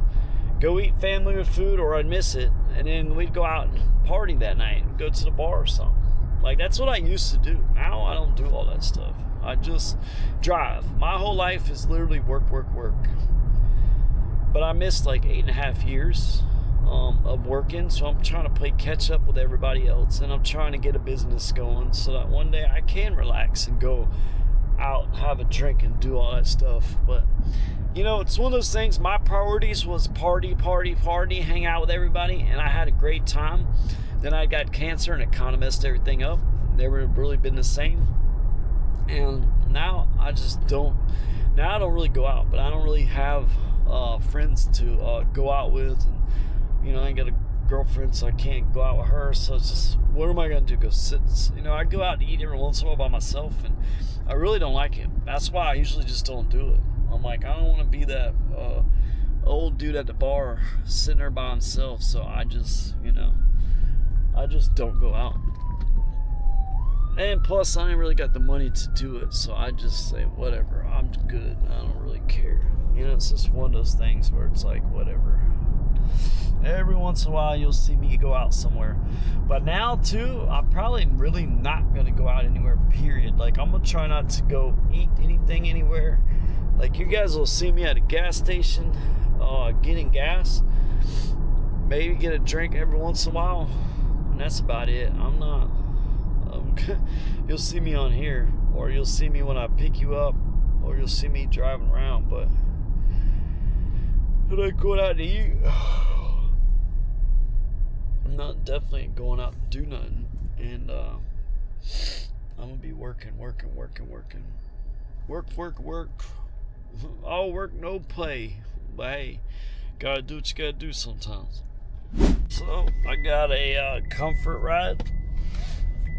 go eat family with food, or I'd miss it, and then we'd go out and party that night and go to the bar or something. Like, that's what I used to do. Now I don't do all that stuff. I just drive. My whole life is literally work, work, work. But I missed like 8.5 years of working, so I'm trying to play catch up with everybody else, and I'm trying to get a business going so that one day I can relax and go out, have a drink, and do all that stuff. But you know, it's one of those things. My priorities was party, hang out with everybody, and I had a great time. Then I got cancer, and it kind of messed everything up. Never really been the same. And now I just don't. Now I don't really go out, but I don't really have friends to go out with, and you know, I ain't got a girlfriend, so I can't go out with her. So it's just, what am I gonna do? Go sit? You know, I go out to eat every once in a while by myself, and I really don't like it. That's why I usually just don't do it. I'm like, I don't want to be that old dude at the bar sitting there by himself. So I just, you know, I just don't go out. And plus, I ain't really got the money to do it, so I just say, whatever, I'm good. I don't really care. You know, it's just one of those things where it's like, whatever. Every once in a while, you'll see me go out somewhere. But now, too, I'm probably really not going to go out anywhere, period. Like, I'm going to try not to go eat anything anywhere. Like, you guys will see me at a gas station getting gas. Maybe get a drink every once in a while. And that's about it. I'm not... you'll see me on here. Or you'll see me when I pick you up. Or you'll see me driving around. But when I go out to eat... I'm not definitely going out to do nothing. And I'm going to be working. Work. All work, no play. But hey, gotta do what you gotta do sometimes. So I got a comfort ride.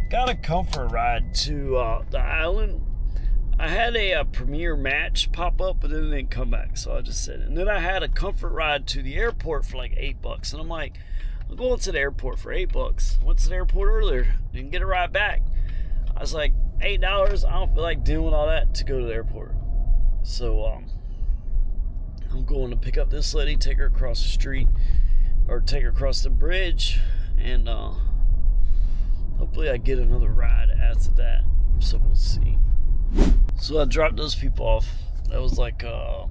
Got a comfort ride to the island. I had a premiere match pop up, but then it didn't come back, so I just said it. And then I had a comfort ride to the airport for like $8, and I'm like, I'm going to the airport for $8. Went to the airport earlier, didn't get a ride back. I was like, $8. I don't feel like doing all that to go to the airport. So I'm going to pick up this lady, take her across the street, or take her across the bridge, and hopefully I get another ride after that. So we'll see. So I dropped those people off. That was like a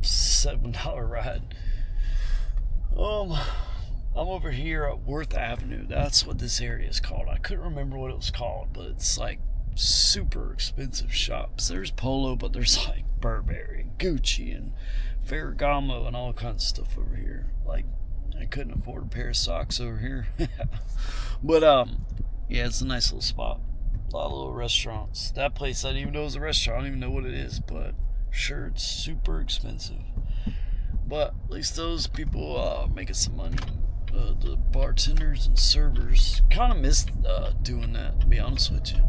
$7 ride. I'm over here at Worth Avenue. That's what this area is called. I couldn't remember what it was called, but it's like super expensive shops. There's Polo, but there's like Burberry, Gucci, and Ferragamo, and all kinds of stuff over here. Like, I couldn't afford a pair of socks over here. But yeah, it's a nice little spot. A lot of little restaurants. That place I didn't even know was a restaurant. I don't even know what it is, but sure, it's super expensive. But at least those people making some money. The bartenders and servers kind of missed doing that, to be honest with you.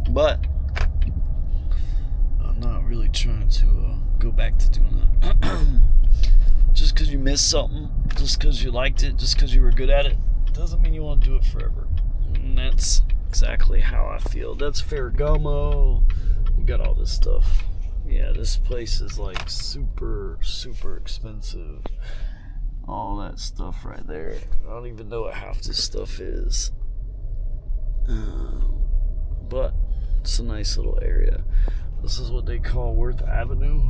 But I'm not really trying to go back to doing that. Just because you missed something, just because you liked it, just because you were good at it, doesn't mean you want to do it forever. And that's exactly how I feel. That's Ferragamo. You got all this stuff. Yeah, this place is like super, super expensive. All that stuff right there. I don't even know what half this stuff is. But it's a nice little area. This is what they call Worth Avenue.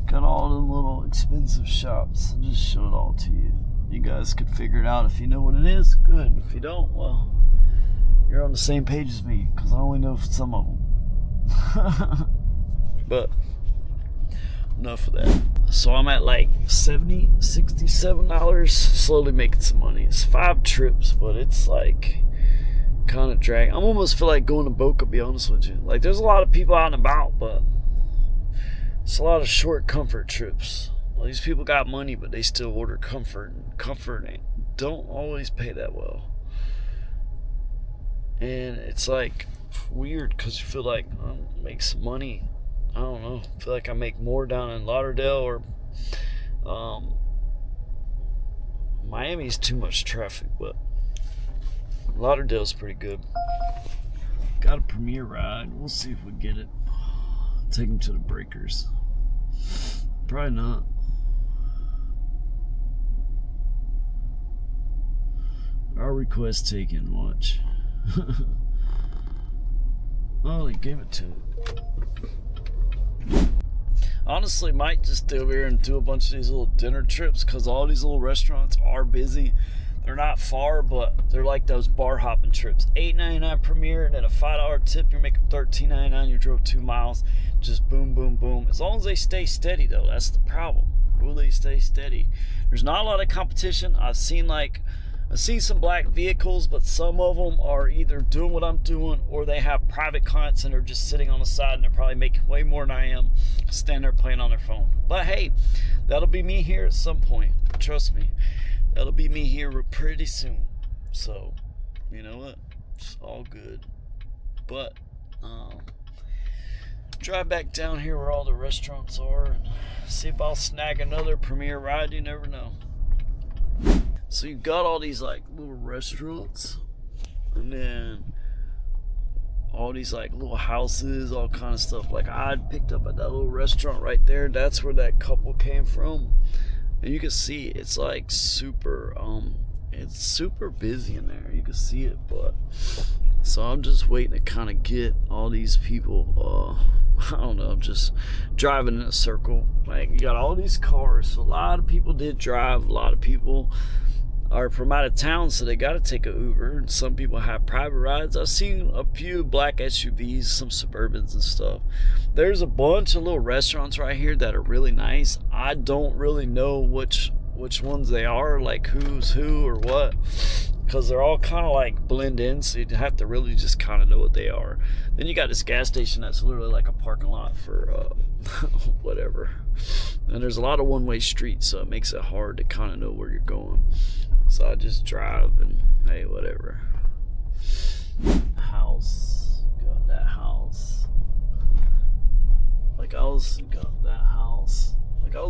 Got all the little expensive shops. I'll just show it all to you. You guys could figure it out. If you know what it is, good. If you don't, well, you're on the same page as me, because I only know some of them. But enough of that. So I'm at like $70, $67, slowly making some money. It's 5 trips, but it's like kind of drag. I almost feel like going to Boca, to be honest with you. Like, there's a lot of people out and about, but it's a lot of short comfort trips. Well, these people got money, but they still order comfort, and comfort don't always pay that well. And it's like weird because you feel like make some money. I don't know. I feel like I make more down in Lauderdale or Miami's too much traffic, but Lauderdale's pretty good. Got a premiere ride. We'll see if we get it. Take him to the breakers. Probably not. Our request taken. Watch. Oh, they gave it to him. Honestly, might just stay over here and do a bunch of these little dinner trips, because all these little restaurants are busy. They're not far, but they're like those bar hopping trips. $8.99 premiere and then a $5 tip. You're making $13.99. You drove 2 miles. Just boom, boom, boom. As long as they stay steady, though, that's the problem. Will they stay steady? There's not a lot of competition. I've seen some black vehicles, but some of them are either doing what I'm doing, or they have private clients and they're just sitting on the side, and they're probably making way more than I am, standing there playing on their phone. But hey, that'll be me here at some point. Trust me, that'll be me here pretty soon. So, you know what? It's all good. But drive back down here where all the restaurants are and see if I'll snag another premiere ride. You never know. So you got all these like little restaurants, and then all these like little houses, all kind of stuff. Like I picked up at that little restaurant right there. That's where that couple came from. and you can see it's like super it's super busy in there. You can see it, but so I'm just waiting to kind of get all these people. I don't know, just driving in a circle. Like, you got all these cars, so a lot of people did drive. A lot of people are from out of town, so they got to take an Uber, and some people have private rides. I've seen a few black SUVs, some Suburbans and stuff. There's a bunch of little restaurants right here that are really nice. I don't really know which ones they are, like who's who or what, because they're all kind of like blend in, so you'd have to really just kind of know what they are. Then you got this gas station that's literally like a parking lot for whatever, and there's a lot of one-way streets, so it makes it hard to kind of know where you're going. So I just drive and hey, whatever. House, got that house. Like I was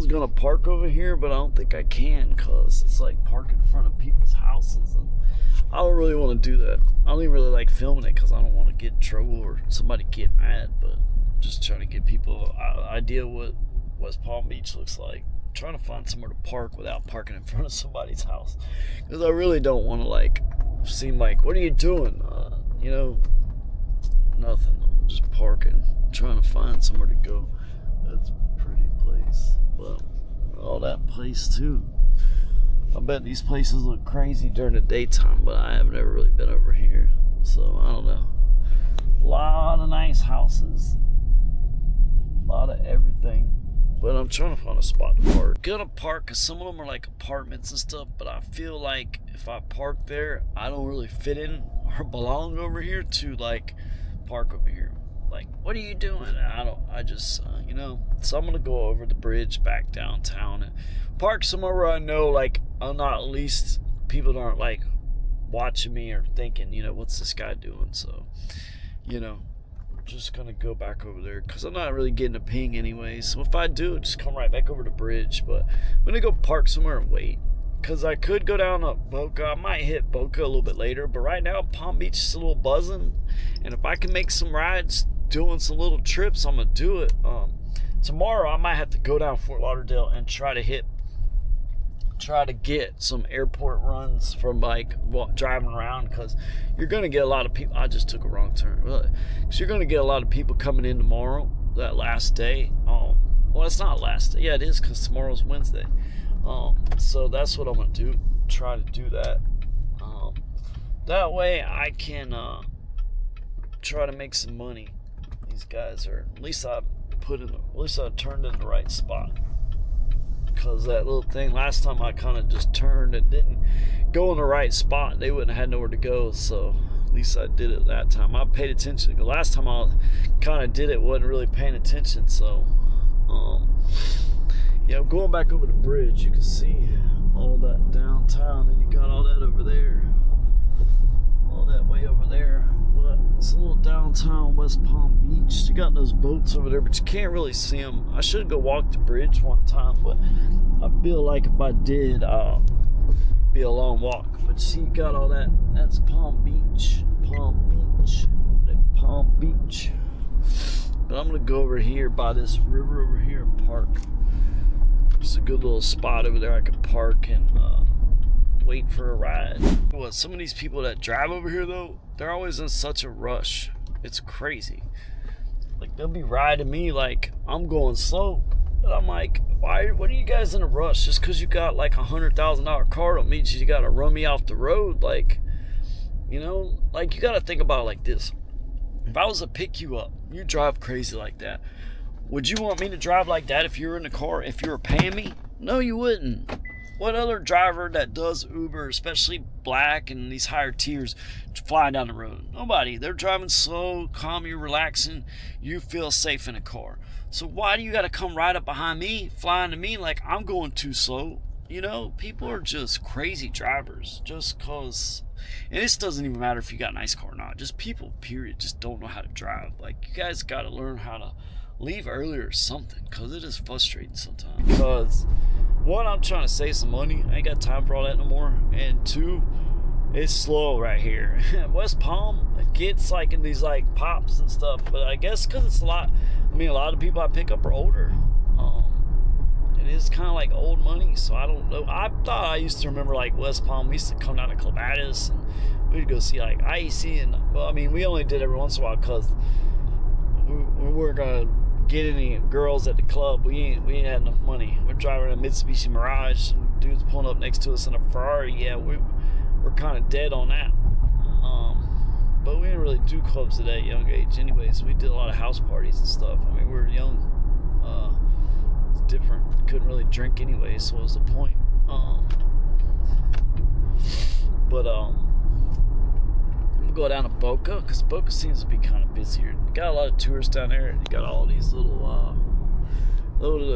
gonna park over here, but I don't think I can, because it's like parking in front of people's houses, and I don't really want to do that. I don't even really like filming it because I don't want to get in trouble or somebody get mad, but I'm just trying to give people an idea what West Palm Beach looks like. I'm trying to find somewhere to park without parking in front of somebody's house, because I really don't want to like seem like, what are you doing? Nothing. I'm just parking, trying to find somewhere to go. That's a pretty place. Well, all that place too. I bet these places look crazy during the daytime, but I have never really been over here, so I don't know. A lot of nice houses, a lot of everything, but I'm trying to find a spot to park. Gonna park, because some of them are like apartments and stuff, but I feel like if I park there, I don't really fit in or belong over here to like park over here. Like, what are you doing? So I'm gonna go over the bridge back downtown and park somewhere where I know, like, I'm not, at least people aren't like watching me or thinking, what's this guy doing? So, just gonna go back over there, because I'm not really getting a ping anyway. So if I do, just come right back over the bridge. But I'm gonna go park somewhere and wait, because I could go down to Boca. I might hit Boca a little bit later, but right now Palm Beach is a little buzzing, and if I can make some rides doing some little trips, I'm gonna do it. Tomorrow I might have to go down Fort Lauderdale and try to get some airport runs from like driving around, because you're gonna get a lot of people. I just took a wrong turn. Because you're gonna get a lot of people coming in tomorrow, that last day. Well, it's not last day. Yeah, it is, because tomorrow's Wednesday. So that's what I'm gonna do. Try to do that. That way I can try to make some money. These guys are, at least I turned in the right spot, because that little thing last time I kind of just turned and didn't go in the right spot. They wouldn't have had nowhere to go, so at least I did it that time. I paid attention. The last time I kind of did it, wasn't really paying attention. So yeah, I'm going back over the bridge. You can see all that downtown, and you got all that over there, all that way over there. But it's a little downtown West Palm Beach. You got those boats over there, but you can't really see them. I should go walk the bridge one time, but I feel like if I did, be a long walk. But see, you got all that. That's Palm Beach. Palm Beach. But I'm gonna go over here by this river over here and park. There's a good little spot over there I could park and wait for a ride. Well, some of these people that drive over here though, they're always in such a rush. It's crazy. Like, they'll be riding me like I'm going slow, but I'm like, what are you guys in a rush? Just because you got like $100,000 car don't mean you gotta run me off the road. Like, like, you gotta think about it like this. If I was to pick you up, you drive crazy like that, would you want me to drive like that if you were in the car, if you were paying me? No, you wouldn't. What other driver that does Uber, especially black and these higher tiers, flying down the road? Nobody. They're driving slow, calm, you're relaxing, you feel safe in a car. So why do you got to come right up behind me, flying to me like I'm going too slow? People are just crazy drivers just cause, and this doesn't even matter if you got a nice car or not. Just people, period, just don't know how to drive. Like, you guys got to learn how to leave earlier or something, because it is frustrating sometimes. Because one, I'm trying to save some money. I ain't got time for all that no more. And two, it's slow right here. West Palm, it gets like in these like pops and stuff, but I guess because it's a lot of people I pick up are older. it is kind of like old money, so I don't know. I thought I used to remember like West Palm. We used to come down to Clematis and we'd go see like IEC, and well, I mean, we only did every once in a while because we weren't gonna get any girls at the club. We ain't had enough money. We're driving a Mitsubishi Mirage, and dudes pulling up next to us in a Ferrari. Yeah, we're kind of dead on that. But we didn't really do clubs at that young age anyways. We did a lot of house parties and stuff. I mean, we were young. It's different. Couldn't really drink anyway, so what was the point? I'm gonna go down to Boca, because Boca seems to be kind of busier. You got a lot of tourists down there, and you got all these little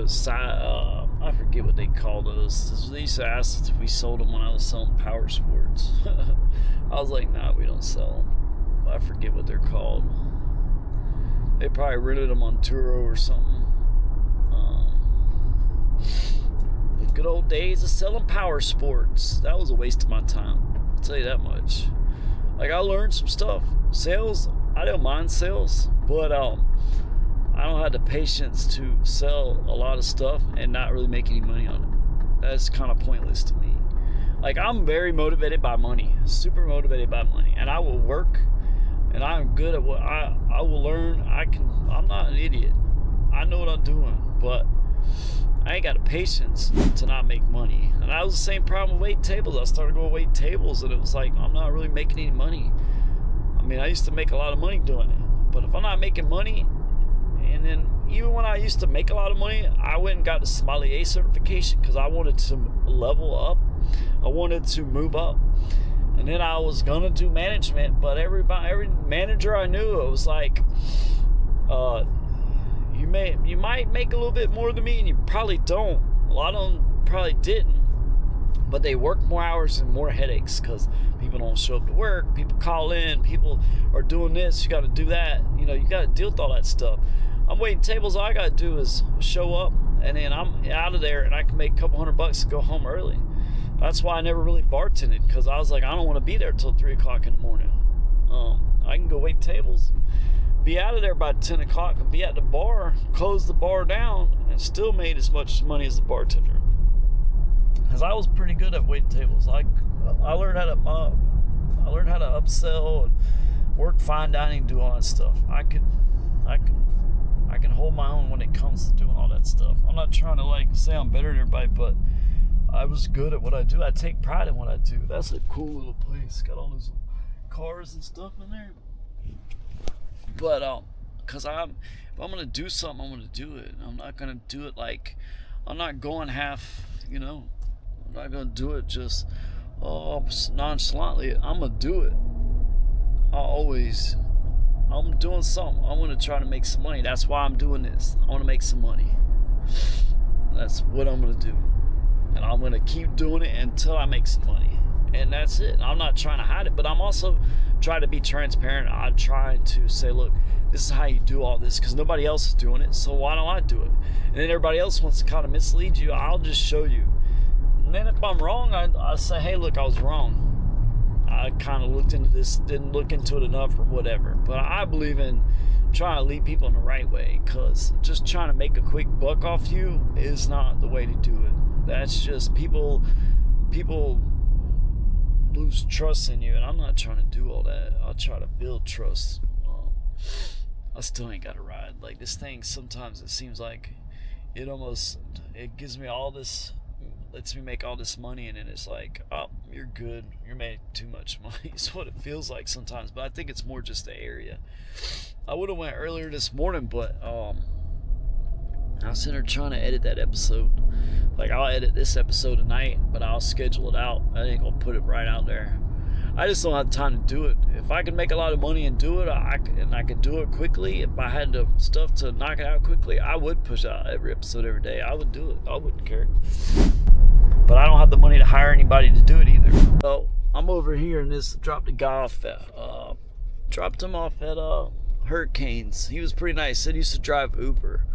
side, I forget what they call those. They used to ask us if we sold them when I was selling power sports. I was like, nah, we don't sell them. I forget what they're called. They probably rented them on Turo or something. The good old days of selling power sports. That was a waste of my time, I'll tell you that much. Like, I learned some stuff. Sales, I don't mind sales, but I don't have the patience to sell a lot of stuff and not really make any money on it. That's kind of pointless to me. Like, I'm very motivated by money, super motivated by money, and I will work, and I'm good at what I will learn. I'm not an idiot. I know what I'm doing, but I ain't got the patience to not make money. And that was the same problem with wait tables. I started going wait tables, and it was like, I'm not really making any money. I mean, I used to make a lot of money doing it, but if I'm not making money, and then even when I used to make a lot of money, I went and got the sommelier certification because I wanted to level up. I wanted to move up. And then I was gonna do management, but every manager I knew, it was like, you might make a little bit more than me, and you probably don't. A lot of them probably didn't, but they work more hours and more headaches because people don't show up to work, people call in, people are doing this, you got to do that. You know, you got to deal with all that stuff. I'm waiting tables. All I got to do is show up, and then I'm out of there, and I can make a couple $100 to go home early. That's why I never really bartended, because I was like, I don't want to be there till 3 o'clock in the morning. I can go wait tables, be out of there by 10 o'clock, and be at the bar, close the bar down, and still made as much money as the bartender. Because I was pretty good at waiting tables. I learned how to upsell and work fine dining, do all that stuff. I can hold my own when it comes to doing all that stuff. I'm not trying to like say I'm better than everybody, but I was good at what I do. I take pride in what I do. That's a cool little place. Got all those cars and stuff in there. But because if I'm gonna do something, I'm gonna do it. I'm not gonna do it like, I'm not going half, you know. I'm not gonna do it just nonchalantly. I'm gonna do it. I'm doing something. I want to try to make some money. That's why I'm doing this. I want to make some money. That's what I'm gonna do, and I'm gonna keep doing it until I make some money. And that's it. I'm not trying to hide it, but I'm also trying to be transparent. I'm trying to say, look, this is how you do all this, because nobody else is doing it, so why don't I do it? And then everybody else wants to kind of mislead you. I'll just show you. And then if I'm wrong, I say, hey, look, I was wrong. I kind of looked into this, didn't look into it enough or whatever. But I believe in trying to lead people in the right way, because just trying to make a quick buck off you is not the way to do it. That's just people lose trust in you, and I'm not trying to do all that. I'll try to build trust. I still ain't got a ride. Like, this thing, sometimes it seems like it gives me all this, lets me make all this money, and then it's like, oh, you're good, you're making too much money. It's what it feels like sometimes, but I think it's more just the area. I would have went earlier this morning, but I was sitting there trying to edit that episode. Like, I'll edit this episode tonight, but I'll schedule it out. I ain't gonna put it right out there. I just don't have time to do it. If I could make a lot of money and do it, I could do it quickly. If I had the stuff to knock it out quickly, I would push out every episode every day. I would do it. I wouldn't care. But I don't have the money to hire anybody to do it either. So I'm over here, and dropped him off at Hurricanes. He was pretty nice. Said he used to drive Uber.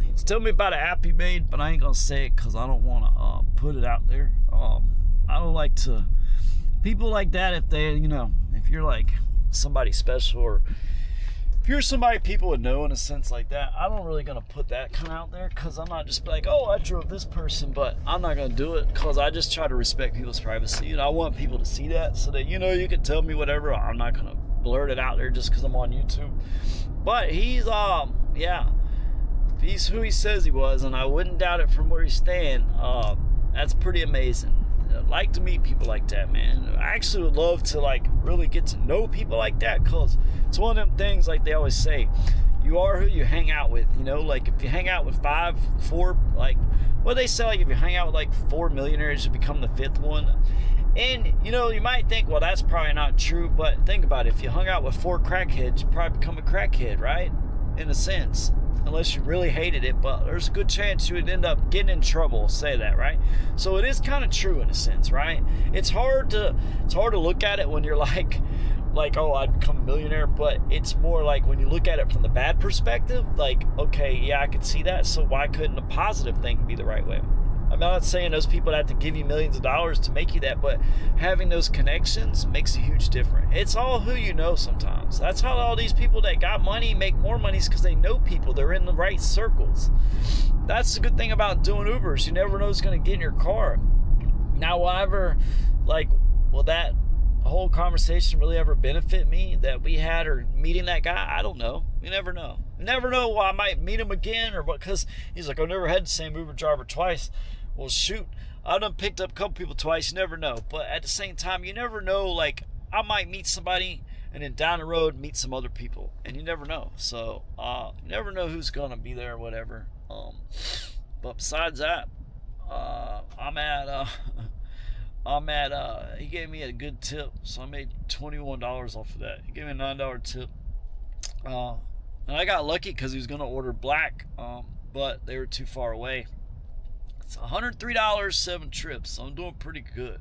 He's telling me about an app he made, but I ain't gonna say it because I don't want to put it out there. I don't like to, people like that, if they, if you're like somebody special, or if you're somebody people would know in a sense like that, I don't really gonna put that kind of out there, because I'm not just like, oh, I drove this person, but I'm not gonna do it because I just try to respect people's privacy, and I want people to see that so that, you know, you can tell me whatever. I'm not gonna blurt it out there just because I'm on YouTube. But he's yeah, if he's who he says he was, and I wouldn't doubt it from where he's staying, that's pretty amazing. I'd like to meet people like that, man. I actually would love to like really get to know people like that, because it's one of them things, like they always say, you are who you hang out with, you know. Like if you hang out with four, like what they say, like if you hang out with like 4 millionaires, you become the 5th one. And you know, you might think, well, that's probably not true, but think about it. If you hung out with 4 crackheads, you probably become a crackhead, right? In a sense, unless you really hated it, but there's a good chance you would end up getting in trouble, say that, right? So it is kind of true in a sense, right? It's hard to look at it when you're like, oh, I'd become a millionaire, but it's more like when you look at it from the bad perspective, like, okay, yeah, I could see that, so why couldn't a positive thing be the right way? I'm not saying those people have to give you millions of dollars to make you that, but having those connections makes a huge difference. It's all who you know sometimes. That's how all these people that got money make more money, is because they know people. They're in the right circles. That's the good thing about doing Ubers. You never know who's going to get in your car. Now, will that whole conversation really ever benefit me that we had, or meeting that guy? I don't know. You never know. You never know. Well, I might meet him again, or what, because he's like, I've never had the same Uber driver twice. Well, shoot, I've done picked up a couple people twice. You never know. But at the same time, you never know. Like, I might meet somebody and then down the road meet some other people, and you never know. So you never know who's gonna be there or whatever. But besides that, he gave me a good tip, so I made $21 off of that. He gave me a $9 tip, and I got lucky because he was gonna order black, but they were too far away. It's $103, 7 trips, so I'm doing pretty good.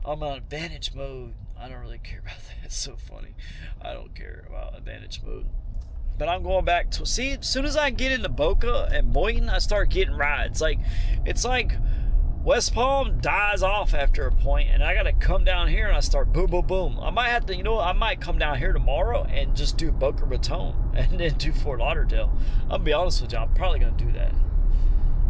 I'm on advantage mode. I don't really care about that. It's so funny. I don't care about advantage mode. But I'm going back to, see, as soon as I get into Boca and Boynton, I start getting rides. It's like West Palm dies off after a point, and I got to come down here and I start boom, boom, boom. I might have to, I might come down here tomorrow and just do Boca Raton and then do Fort Lauderdale. I'm going to be honest with you, I'm probably going to do that.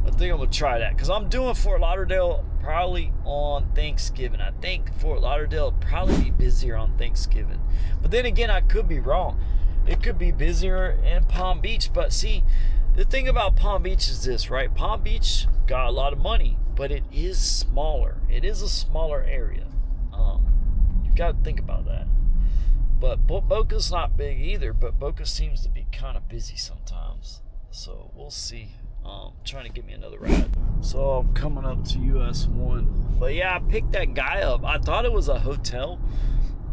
I think I'm going to try that, because I'm doing Fort Lauderdale probably on Thanksgiving. I think Fort Lauderdale will probably be busier on Thanksgiving. But then again, I could be wrong. It could be busier in Palm Beach. But see, the thing about Palm Beach is this, right? Palm Beach got a lot of money, but it is smaller. It is a smaller area. You got to think about that. But Boca's not big either, but Boca seems to be kind of busy sometimes. So we'll see. Trying to get me another ride. So I'm coming up to US 1. But yeah, I picked that guy up. I thought it was a hotel.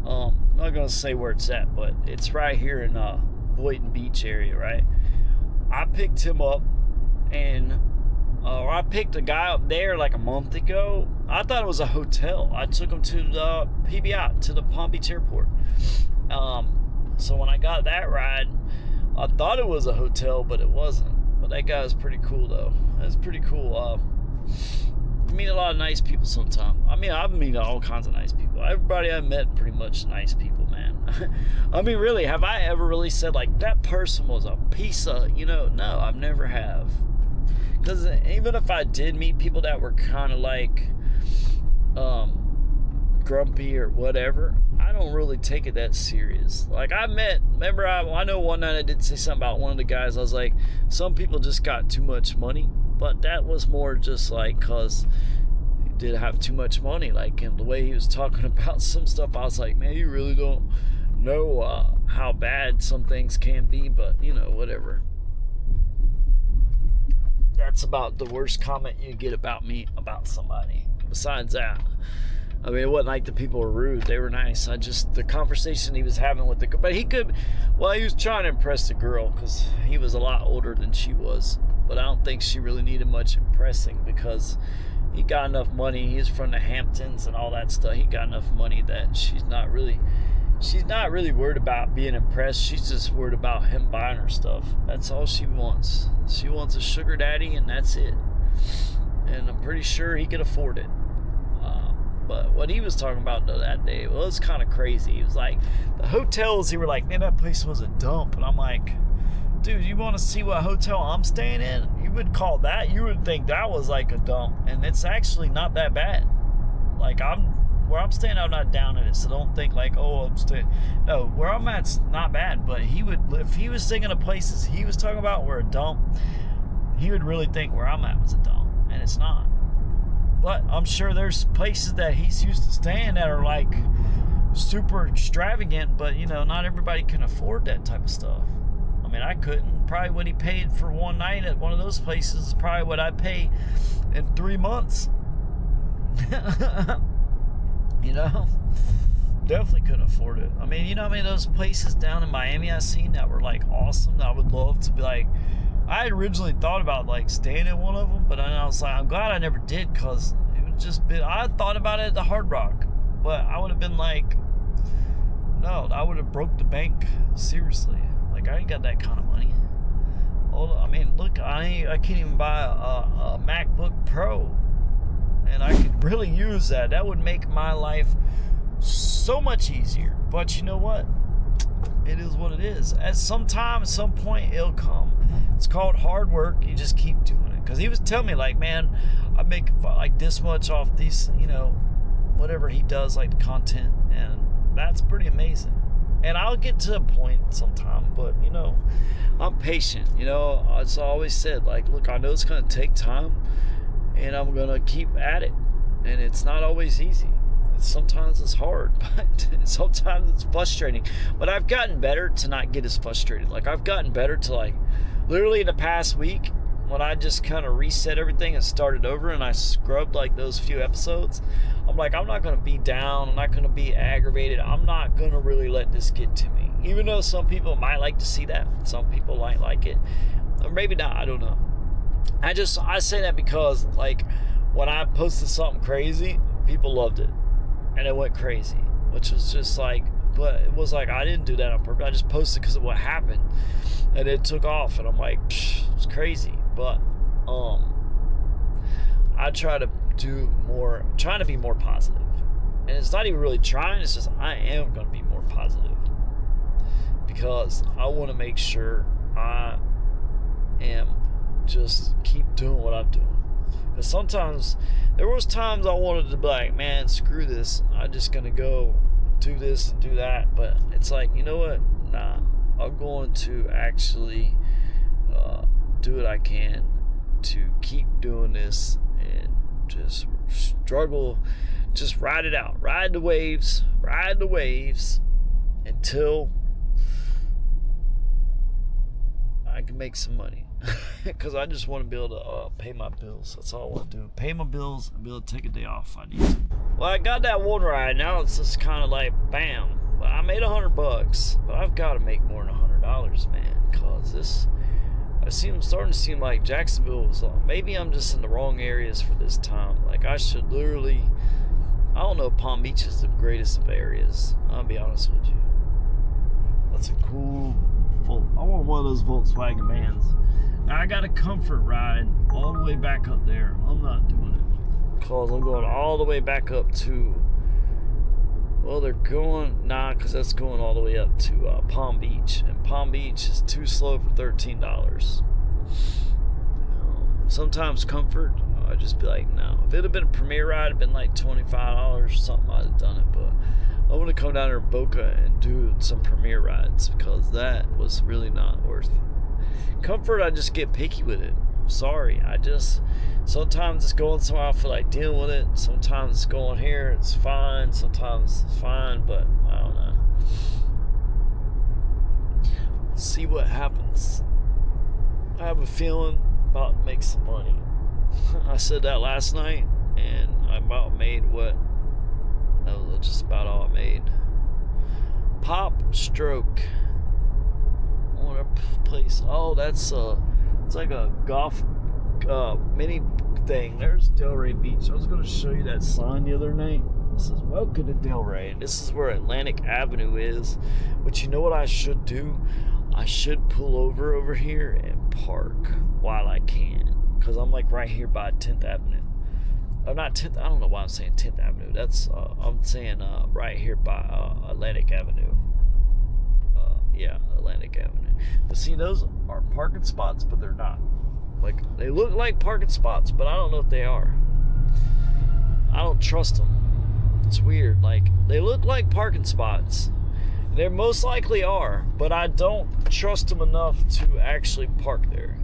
I'm not going to say where it's at, but it's right here in Boynton Beach area, right? I picked him up, and I picked a guy up there like a month ago. I thought it was a hotel. I took him to the PBI, to the Palm Beach airport. So when I got that ride, I thought it was a hotel, but it wasn't. But that guy was pretty cool, though. That's pretty cool. You meet a lot of nice people sometimes. I mean, I've met all kinds of nice people. Everybody I've met, pretty much nice people, man. I mean, really, have I ever really said, like, that person was a piece of, no, I've never have. Because even if I did meet people that were kind of like grumpy or whatever, I don't really take it that serious. Like, I know one night I did say something about one of the guys. I was like, some people just got too much money, but that was more just like because he did have too much money. Like, in the way he was talking about some stuff, I was like, man, you really don't know how bad some things can be, but whatever. That's about the worst comment you get about me, about somebody. Besides that, I mean, it wasn't like the people were rude. They were nice. The conversation he was having with but he was trying to impress the girl because he was a lot older than she was. But I don't think she really needed much impressing because he got enough money. He's from the Hamptons and all that stuff. He got enough money that she's not really worried about being impressed. She's just worried about him buying her stuff. That's all she wants. She wants a sugar daddy, and that's it. And I'm pretty sure he could afford it. But what he was talking about that day was kind of crazy. He was like, the hotels, he were like, man, that place was a dump. And I'm like, dude, you want to see what hotel I'm staying in? You would call that, you would think that was like a dump. And it's actually not that bad. Like, where I'm staying, I'm not down in it. So don't think like, oh, I'm staying. No, where I'm at's not bad. But if he was thinking of places he was talking about were a dump, he would really think where I'm at was a dump. And it's not. But I'm sure there's places that he's used to staying that are like super extravagant, but not everybody can afford that type of stuff. I mean, I couldn't. Probably what he paid for one night at one of those places is probably what I'd pay in 3 months. Definitely couldn't afford it. I mean, how many of those places down in Miami I seen that were like awesome that I would love to be like, I had originally thought about like staying in one of them, but then I was like, I'm glad I never did, because it would just been, I thought about it at the Hard Rock, but I would have been like, no, I would have broke the bank. Seriously. Like, I ain't got that kind of money. I mean, look, I can't even buy a MacBook Pro, and I could really use that. That would make my life so much easier. But you know what? It is what it is. At some point, it'll come. It's called hard work. You just keep doing it. Because he was telling me, like, man, I make like this much off these, whatever he does, like content, and that's pretty amazing. And I'll get to a point sometime, but I'm patient. As I always said, like, look, I know it's gonna take time, and I'm gonna keep at it, and it's not always easy. Sometimes it's hard, but sometimes it's frustrating. But I've gotten better to not get as frustrated. Like, I've gotten better to, like, literally in the past week, when I just kind of reset everything and started over and I scrubbed like those few episodes, I'm like, I'm not going to be down. I'm not going to be aggravated. I'm not going to really let this get to me. Even though some people might like to see that. Some people might like it. Or maybe not. I don't know. I say that because, like, when I posted something crazy, people loved it. And it went crazy, which was just like, but it was like, I didn't do that on purpose. I just posted because of what happened, and it took off, and I'm like, it's crazy. But I try to trying to be more positive, and it's not even really trying. It's just I am going to be more positive, because I want to make sure I am just keep doing what I'm doing. Because sometimes, there was times I wanted to be like, man, screw this. I'm just going to go do this and do that. But it's like, you know what? Nah. I'm going to actually do what I can to keep doing this and just struggle. Just ride it out. Ride the waves until I can make some money. Because I just want to be able to pay my bills. That's all I want to do. Pay my bills and be able to take a day off if I need to. Well, I got that one ride. Now it's just kind of like, bam. But I made $100. But I've got to make more than $100, man. Because starting to seem like Jacksonville was maybe I'm just in the wrong areas for this time. Like, I should literally, I don't know if Palm Beach is the greatest of areas. I'll be honest with you. That's a cool, I want one of those Volkswagen vans. Now, I got a comfort ride all the way back up there. I'm not doing it, because I'm going all the way back up to, well, they're going, because that's going all the way up to Palm Beach. And Palm Beach is too slow for $13. Sometimes comfort, I'd just be like, no. If it had been a premier ride, it'd been like $25 or something, I'd have done it. But I want to come down here to Boca and do some premier rides, because that was really not worth it. Comfort, I just get picky with it. I'm sorry. Sometimes it's going somewhere I feel like dealing with it. Sometimes it's going here, it's fine. Sometimes it's fine, but I don't know. See what happens. I have a feeling about to make some money. I said that last night, and I about made what? That was just about all I made. Pop Stroke. On a place. Oh, that's it's like a golf mini thing. There's Delray Beach. I was going to show you that sign the other night. It says, welcome to Delray. This is where Atlantic Avenue is. But you know what I should do? I should pull over here and park while I can, because I'm like right here by 10th Avenue. or not 10th. I don't know why I'm saying 10th Avenue. That's I'm saying right here by Atlantic Avenue. Yeah, Atlantic Avenue. But see, those are parking spots, but they're not. Like, they look like parking spots, but I don't know if they are. I don't trust them. It's weird. Like, they look like parking spots. They most likely are, but I don't trust them enough to actually park there.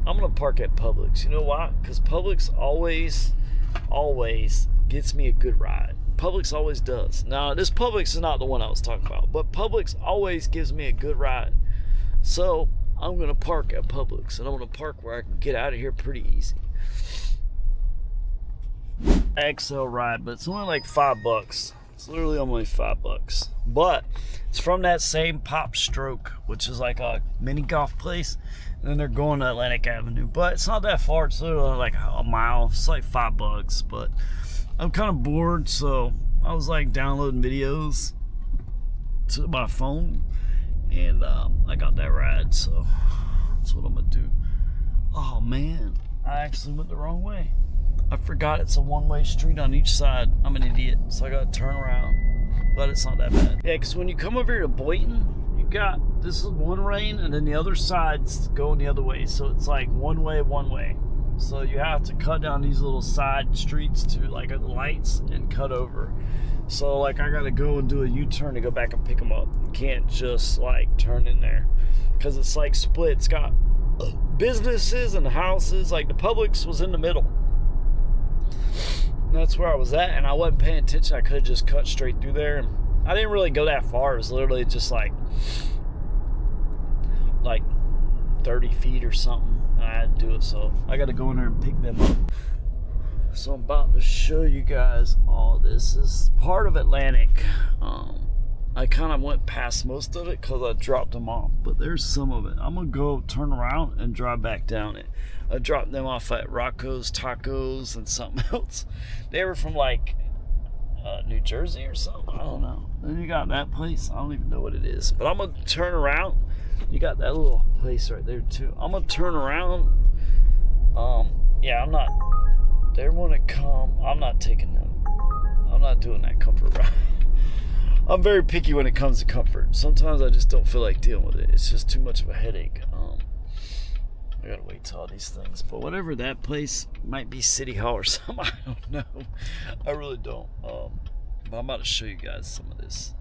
I'm going to park at Publix. You know why? Because Publix always gets me a good ride. Publix always does. Now, this Publix is not the one I was talking about, but Publix always gives me a good ride. So, I'm going to park at Publix, and I'm going to park where I can get out of here pretty easy. XL ride, but it's only like $5. It's literally only $5. But it's from that same Pop Stroke, which is like a mini golf place. And then they're going to Atlantic Avenue. But it's not that far. It's literally like a mile. It's like $5. But I'm kind of bored, so I was like downloading videos to my phone. And I got that ride, so that's what I'm going to do. Oh, man. I actually went the wrong way. I forgot it's a one-way street on each side. I'm an idiot, so I got to turn around. But it's not that bad. Yeah, because when you come over here to Boynton, you got, this is one lane, and then the other side's going the other way. So it's like one way. So you have to cut down these little side streets to like the lights and cut over. So like I got to go and do a U-turn to go back and pick them up. You can't just like turn in there because it's like split. It's got businesses and houses. Like the Publix was in the middle. That's where I was at, and I wasn't paying attention. I could have just cut straight through there, and I didn't really go that far. It was literally just like 30 feet or something. I had to do it, so I got to go in there and pick them up. So I'm about to show you guys all this. This is part of Atlantic. I kind of went past most of it because I dropped them off, but there's some of it. I'm going to go turn around and drive back down it. I dropped them off at Rocco's Tacos and something else. They were from like New Jersey or something. I don't know. Then you got that place. I don't even know what it is. But I'm going to turn around. You got that little place right there too. I'm going to turn around. Yeah, I'm not. They want to come. I'm not taking them. I'm not doing that comfort ride. I'm very picky when it comes to comfort. Sometimes I just don't feel like dealing with it. It's just too much of a headache. I gotta wait till all these things. But whatever that place might be, City Hall or something, I don't know. I really don't. But I'm about to show you guys some of this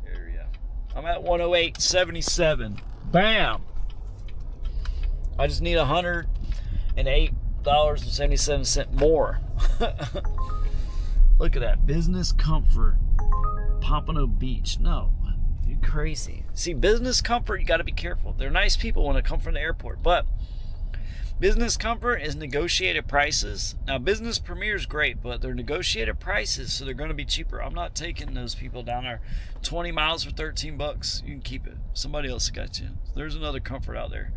area. I'm at 108.77. Bam! I just need $108.77 more. Look at that. Business comfort. Pompano Beach. No, you crazy. See, business comfort, you got to be careful. They're nice people when they come from the airport, but business comfort is negotiated prices. Now, business premier is great, but they're negotiated prices, so they're going to be cheaper. I'm not taking those people down there. 20 miles for $13. You can keep it. Somebody else got you. There's another comfort out there.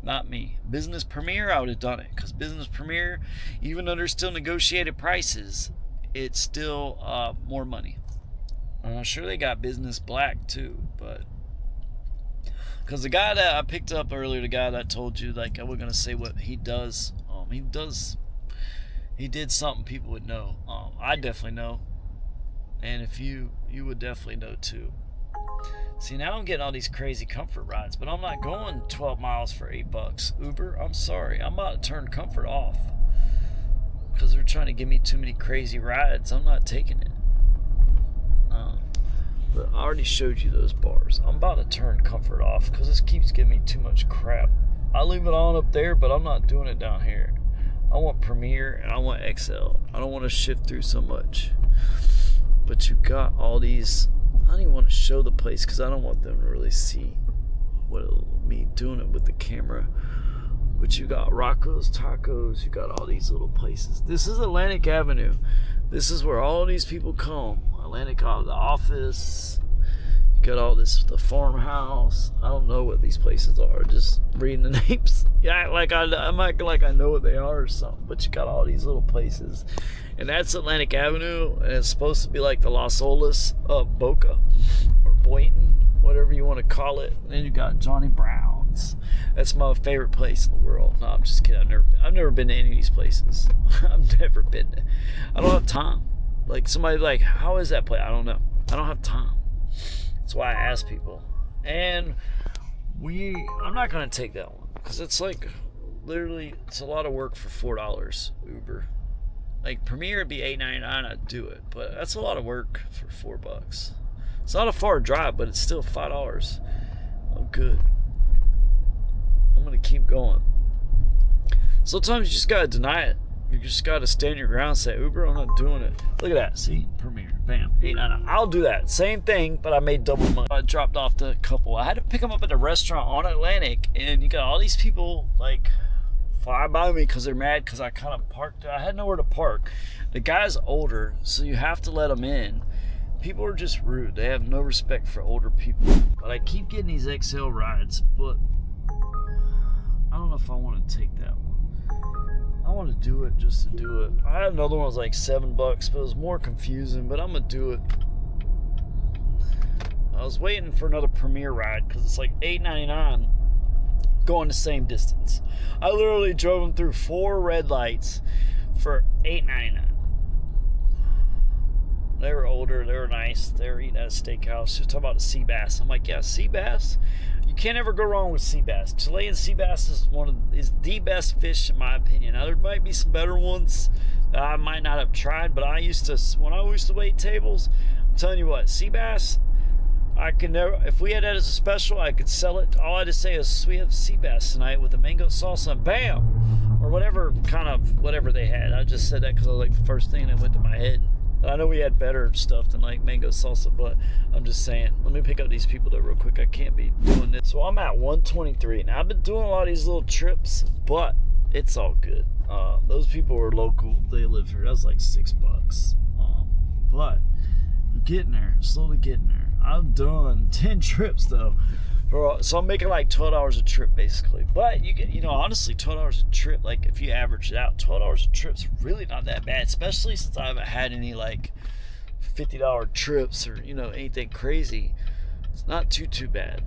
Not me. Business premier, I would have done it, because business premier, even though there's still negotiated prices, it's still more money. I'm sure they got business black too, but because the guy that I picked up earlier, the guy that I told you, like I was gonna say what he does, he did something people would know. I definitely know, and if you would definitely know too. See, now I'm getting all these crazy comfort rides, but I'm not going 12 miles for $8. Uber, I'm sorry, I'm about to turn comfort off because they're trying to give me too many crazy rides. I'm not taking it. But I already showed you those bars. I'm about to turn comfort off because this keeps giving me too much crap. I leave it on up there, but I'm not doing it down here. I want Premier and I want XL. I don't want to shift through so much. But you got all these. I don't even want to show the place because I don't want them to really see me doing it with the camera. But you got Rocco's Tacos. You got all these little places. This is Atlantic Avenue. This is where all these people come. Atlantic Ave, the office. You got all this, the farmhouse. I don't know what these places are. Just reading the names. Yeah, I'm acting like I know what they are or something. But you got all these little places. And that's Atlantic Avenue. And it's supposed to be like the Los Olas of Boca. Or Boynton. Whatever you want to call it. And then you got Johnny Brown. That's my favorite place in the world. No, I'm just kidding. I've never been to any of these places. I've never been there. I don't have time. Like, somebody like, how is that place? I don't know. I don't have time. That's why I ask people. And I'm not going to take that one, because it's like, literally, it's a lot of work for $4 Uber. Like, Premier would be $8.99, I'd do it, but that's a lot of work for $4. It's not a far drive, but it's still $5. I'm good. I'm gonna keep going. Sometimes you just gotta deny it. You just gotta stand your ground and say, Uber, I'm not doing it. Look at that, see? Premier, bam, $8.99. I'll do that. Same thing, but I made double money. I dropped off the couple. I had to pick them up at a restaurant on Atlantic, and you got all these people, like, fly by me because they're mad because I kind of parked. I had nowhere to park. The guy's older, so you have to let him in. People are just rude. They have no respect for older people. But I keep getting these XL rides, but I don't know if I want to take that one. I want to do it just to do it. I had another one that was like $7, but it was more confusing, but I'm going to do it. I was waiting for another Premier ride because it's like $8.99 going the same distance. I literally drove them through 4 red lights for $8.99. They were older, they were nice, they were eating at a steakhouse. She was talking about the sea bass. I'm like, yeah, sea bass? You can't ever go wrong with sea bass. Chilean sea bass is the best fish in my opinion. Now there might be some better ones that I might not have tried, but when I used to wait tables, I'm telling you what, sea bass, I can never, if we had that as a special, I could sell it. All I had to say is, we have sea bass tonight with a mango salsa and bam! Or whatever they had. I just said that because it was like the first thing that went to my head. I know we had better stuff than like mango salsa, but I'm just saying, let me pick up these people though real quick. I can't be doing this. So I'm at 123. Now I've been doing a lot of these little trips, but it's all good. Those people are local. They live here. That was like $6. But I'm getting there, slowly getting there. I've done 10 trips though. So I'm making like $12 a trip basically. But you get, honestly, $12 a trip, like if you average it out, $12 a trip's really not that bad, especially since I haven't had any like $50 trips or, anything crazy. It's not too bad.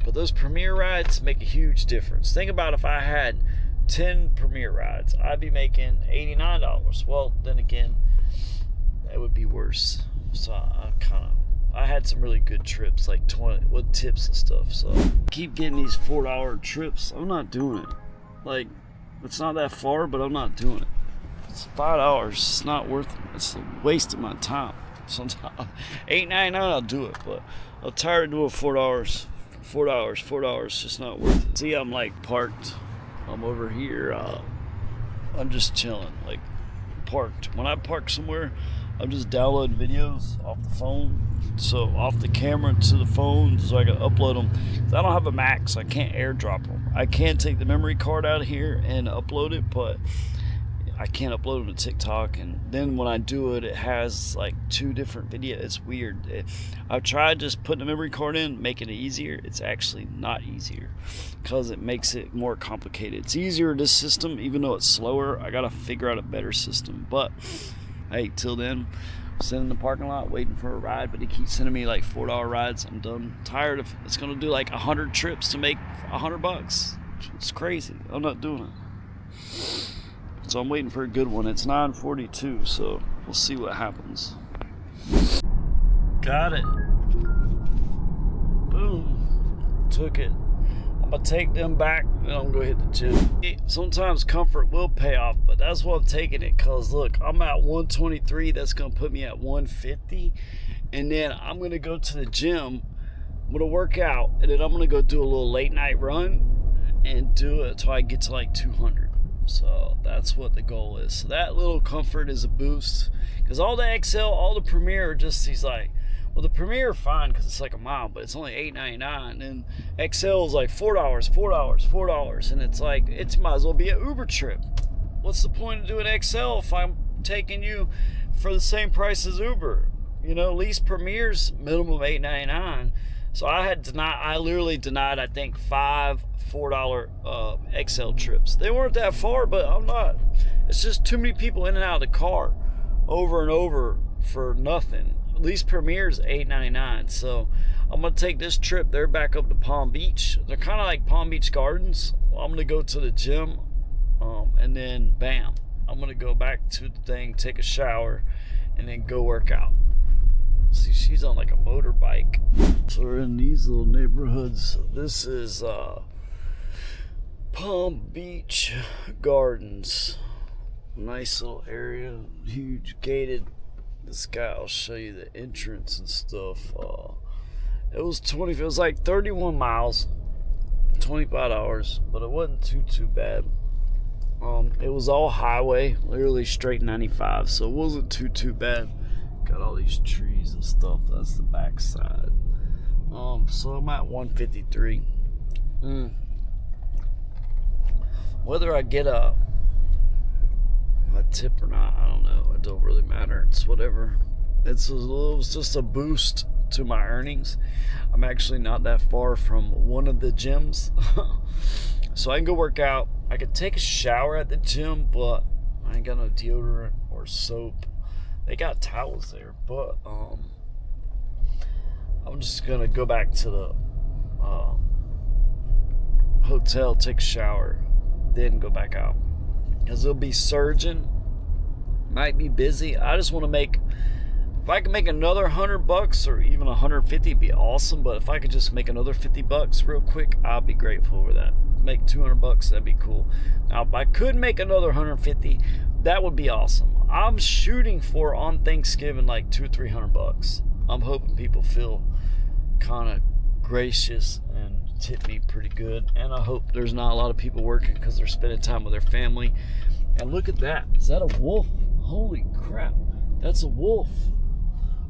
But those Premier rides make a huge difference. Think about if I had 10 Premier rides, I'd be making $89. Well, then again, that would be worse. So I had some really good trips, like 20 with tips and stuff. So keep getting these $4 trips. I'm not doing it. Like, it's not that far, but I'm not doing it. It's $5. It's not worth it. It's a waste of my time. Sometimes $8.99 I'll do it, but I'm tired of doing $4. $4. Just not worth it. See, I'm like parked. I'm over here. I'm just chilling, like parked. When I park somewhere, I'm just downloading videos off the phone, so off the camera to the phone, so I can upload them. I don't have a Mac, so I can't airdrop them. I can take the memory card out of here and upload it, but I can't upload them to TikTok. And then when I do it, it has like 2 different videos. It's weird. I've tried just putting the memory card in, making it easier. It's actually not easier because it makes it more complicated. It's easier this system, even though it's slower. I gotta figure out a better system, but hey, till then, I'm sitting in the parking lot waiting for a ride, but he keeps sending me like $4 rides. I'm done. Tired of it's gonna do like 100 trips to make $100. It's crazy. I'm not doing it. So I'm waiting for a good one. It's 9:42, so we'll see what happens. Got it. Boom. Took it. I'm gonna take them back and I'm gonna hit the gym. Sometimes comfort will pay off, but that's why I'm taking it, because look, I'm at 123. That's gonna put me at 150, and then I'm gonna go to the gym. I'm gonna work out, and then I'm gonna go do a little late night run and do it until I get to like 200. So that's what the goal is. So that little comfort is a boost, because all the XL, all the Premier are just these like, well, the Premier fine because it's like a mile, but it's only $8.99, and XL is like $4, and it's like, it might as well be an Uber trip. What's the point of doing XL if I'm taking you for the same price as Uber? At least Premier's minimum $8.99. So I literally denied, I think, 5 $4 XL trips. They weren't that far, but I'm not. It's just too many people in and out of the car over and over for nothing. At least Premier's $8.99. So I'm gonna take this trip there back up to Palm Beach. They're kind of like Palm Beach Gardens. I'm gonna go to the gym, and then bam, I'm gonna go back to the thing, take a shower, and then go work out. See, she's on like a motorbike. So we're in these little neighborhoods. This is Palm Beach Gardens. Nice little area, huge gated. This guy, I'll show you the entrance and stuff. It was like 31 miles, $25, but it wasn't too bad. It was all highway, literally straight 95, so it wasn't too bad. Got all these trees and stuff. That's the back side. So I'm at 153. Whether I get a tip or not, I don't know. It don't really matter. It's whatever. It was just a boost to my earnings. I'm actually not that far from one of the gyms, so I can go work out. I could take a shower at the gym, but I ain't got no deodorant or soap. They got towels there, but I'm just gonna go back to the hotel, take a shower, then go back out, because it'll be surging. Might be busy. I just want to make, if I can make another $100 or even 150, it'd be awesome. But if I could just make another $50 real quick, I'll be grateful for that. Make $200, that'd be cool. Now, if I could make another 150, that would be awesome. I'm shooting for on Thanksgiving like $200 or $300. I'm hoping people feel kind of gracious and tip me pretty good. And I hope there's not a lot of people working because they're spending time with their family. And look at that. Is that a wolf? Holy crap. That's a wolf.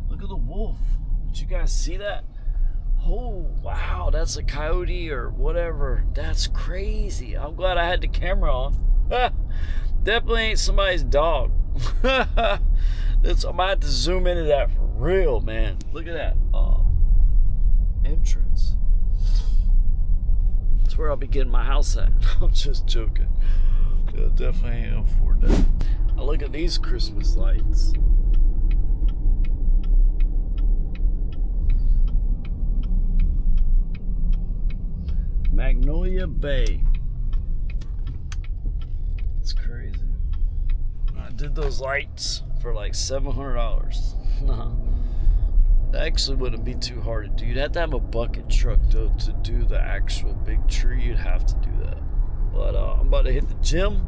Look at the wolf. Did you guys see that? Oh, wow. That's a coyote or whatever. That's crazy. I'm glad I had the camera on. Definitely ain't somebody's dog. I might have to zoom into that for real, man. Look at that. Entrance. That's where I'll be getting my house at. I'm just joking. Yeah, definitely ain't afford that. Now look at these Christmas lights. Magnolia Bay. It's crazy. I did those lights for like $700. That actually wouldn't be too hard to do. You'd have to have a bucket truck though to do the actual big tree. You'd have to do that. But I'm about to hit the gym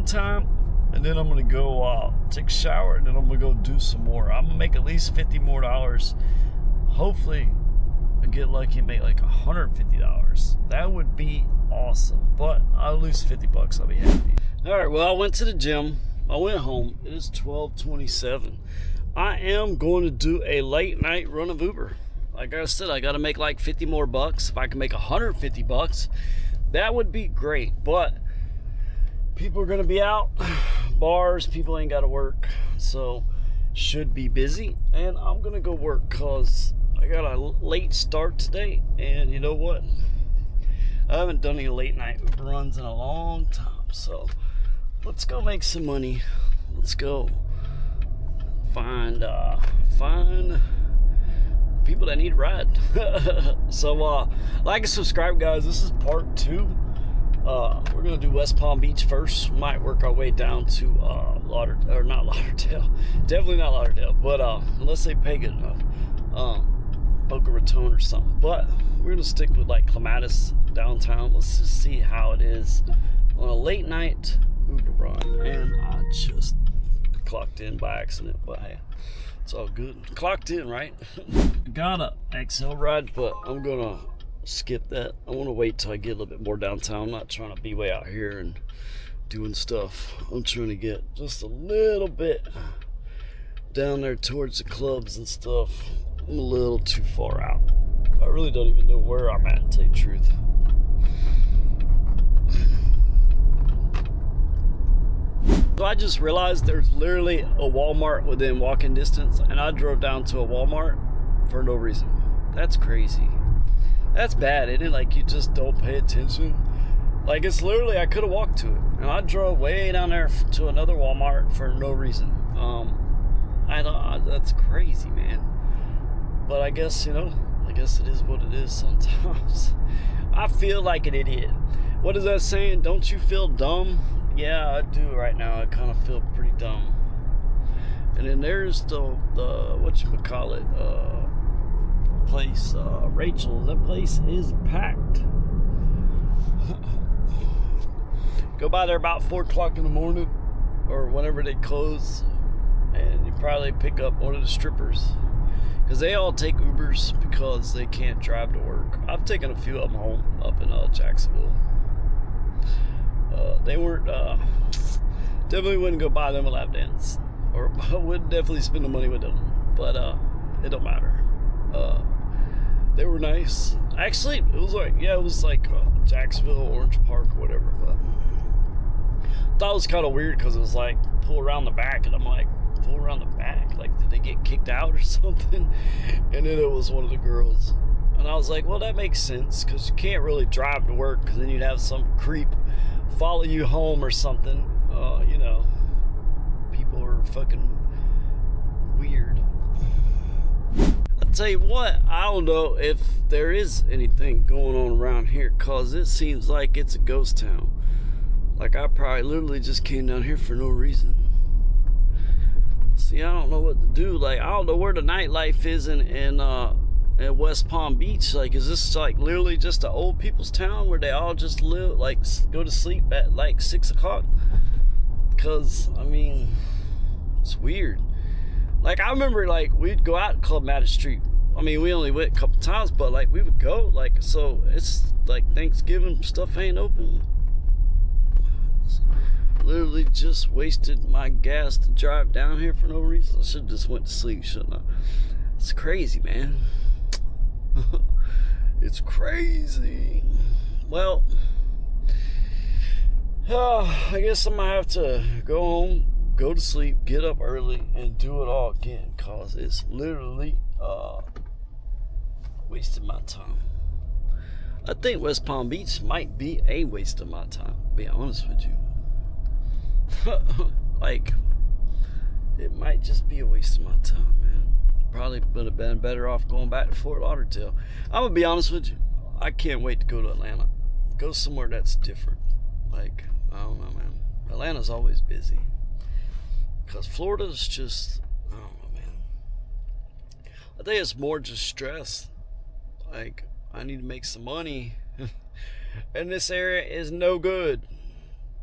time, and then I'm gonna go take a shower, and then I'm gonna go do some more. I'm gonna make at least $50 more. Hopefully I get lucky and make like $150. That would be awesome. But I'll lose $50. I'll be happy. All right, well, I went to the gym. I went home. It is 12:27. I am going to do a late night run of Uber. Like I said, I got to make like $50 more. If I can make $150, that would be great. But people are going to be out, bars, people ain't got to work, so should be busy. And I'm going to go work because I got a late start today. And you know what? I haven't done any late night Uber runs in a long time. So let's go make some money. Let's go find people that need a ride. So like and subscribe, guys. This is part 2. We're gonna do West Palm Beach first. Might work our way down to not Lauderdale, definitely not Lauderdale, but unless they pay good enough, Boca Raton or something. But we're gonna stick with like Clematis downtown. Let's just see how it is on a late night Uber run. And I just clocked in by accident, but hey, it's all good. Clocked in, right? Got a XL ride, but I'm gonna skip that. I want to wait till I get a little bit more downtown. I'm not trying to be way out here and doing stuff. I'm trying to get just a little bit down there towards the clubs and stuff. I'm a little too far out. I really don't even know where I'm at, to tell you the truth. So I just realized there's literally a Walmart within walking distance, and I drove down to a Walmart for no reason. That's crazy. That's bad, isn't it? Like, you just don't pay attention. Like, it's literally, I could have walked to it, and I drove way down there to another Walmart for no reason. I don't. That's crazy, man. But I guess, you know, like, guess it is what it is sometimes. I feel like an idiot. What is that saying? Don't you feel dumb? Yeah, I do right now. I kind of feel pretty dumb. And then there's the whatchamacallit, place, Rachel. That place is packed. Go by there about 4 o'clock in the morning or whenever they close, and you probably pick up one of the strippers, because they all take Ubers because they can't drive to work. I've taken a few of them home up in Jacksonville. They weren't, definitely wouldn't go buy them a lap dance, or I would definitely spend the money with them, but it don't matter. They were nice. Actually, it was like Jacksonville, Orange Park, or whatever, but I thought it was kind of weird because it was like pull around the back, and I'm like, pull around the back? Like, did they get kicked out or something? And then it was one of the girls. And I was like, well, that makes sense, because you can't really drive to work, because then you'd have some creep follow you home or something. You know, people are fucking weird. I'll tell you what, I don't know if there is anything going on around here, because it seems like it's a ghost town. Like, I probably literally just came down here for no reason. See, I don't know what to do. Like, I don't know where the nightlife is in West Palm Beach. Like, is this like literally just an old people's town where they all just live, like, go to sleep at like 6 o'clock? Because, I mean, it's weird. Like, I remember, like, we'd go out to Club Mattis Street. I mean, we only went a couple times, but like, we would go, like, so it's like Thanksgiving, stuff ain't open. Literally just wasted my gas to drive down here for no reason. I should have just went to sleep, shouldn't I? It's crazy, man. It's crazy. Well, I guess I'm gonna have to go home, go to sleep, get up early, and do it all again, cause it's literally wasting my time. I think West Palm Beach might be a waste of my time, to be honest with you. Like, it might just be a waste of my time, man. Probably would have been better off going back to Fort Lauderdale. I'm gonna be honest with you, I can't wait to go to Atlanta. Go somewhere that's different. Like, I don't know, man. Atlanta's always busy, because Florida's just, I don't know, man. I think it's more just stress. Like, I need to make some money, and this area is no good.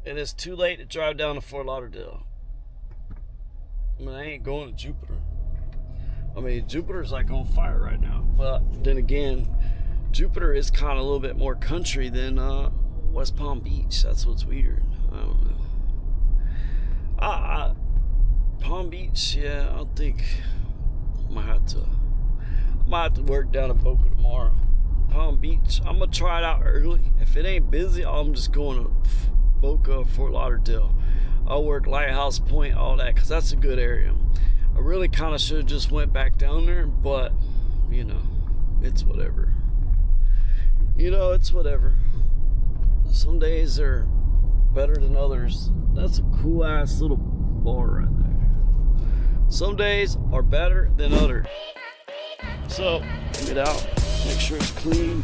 And it's too late to drive down to Fort Lauderdale. I mean, I ain't going to Jupiter. I mean, Jupiter's like on fire right now. But then again, Jupiter is kind of a little bit more country than West Palm Beach. That's what's weird. I don't know. Palm Beach, yeah, I think I might have to work down in Boca tomorrow. Palm Beach, I'm gonna try it out early. If it ain't busy, I'm just going to Boca, Fort Lauderdale. I'll work Lighthouse Point, all that, because that's a good area. I really kind of should have just went back down there, but, you know, it's whatever. You know, it's whatever. Some days are better than others. That's a cool ass little bar right there. Some days are better than others. So, get out, make sure it's clean.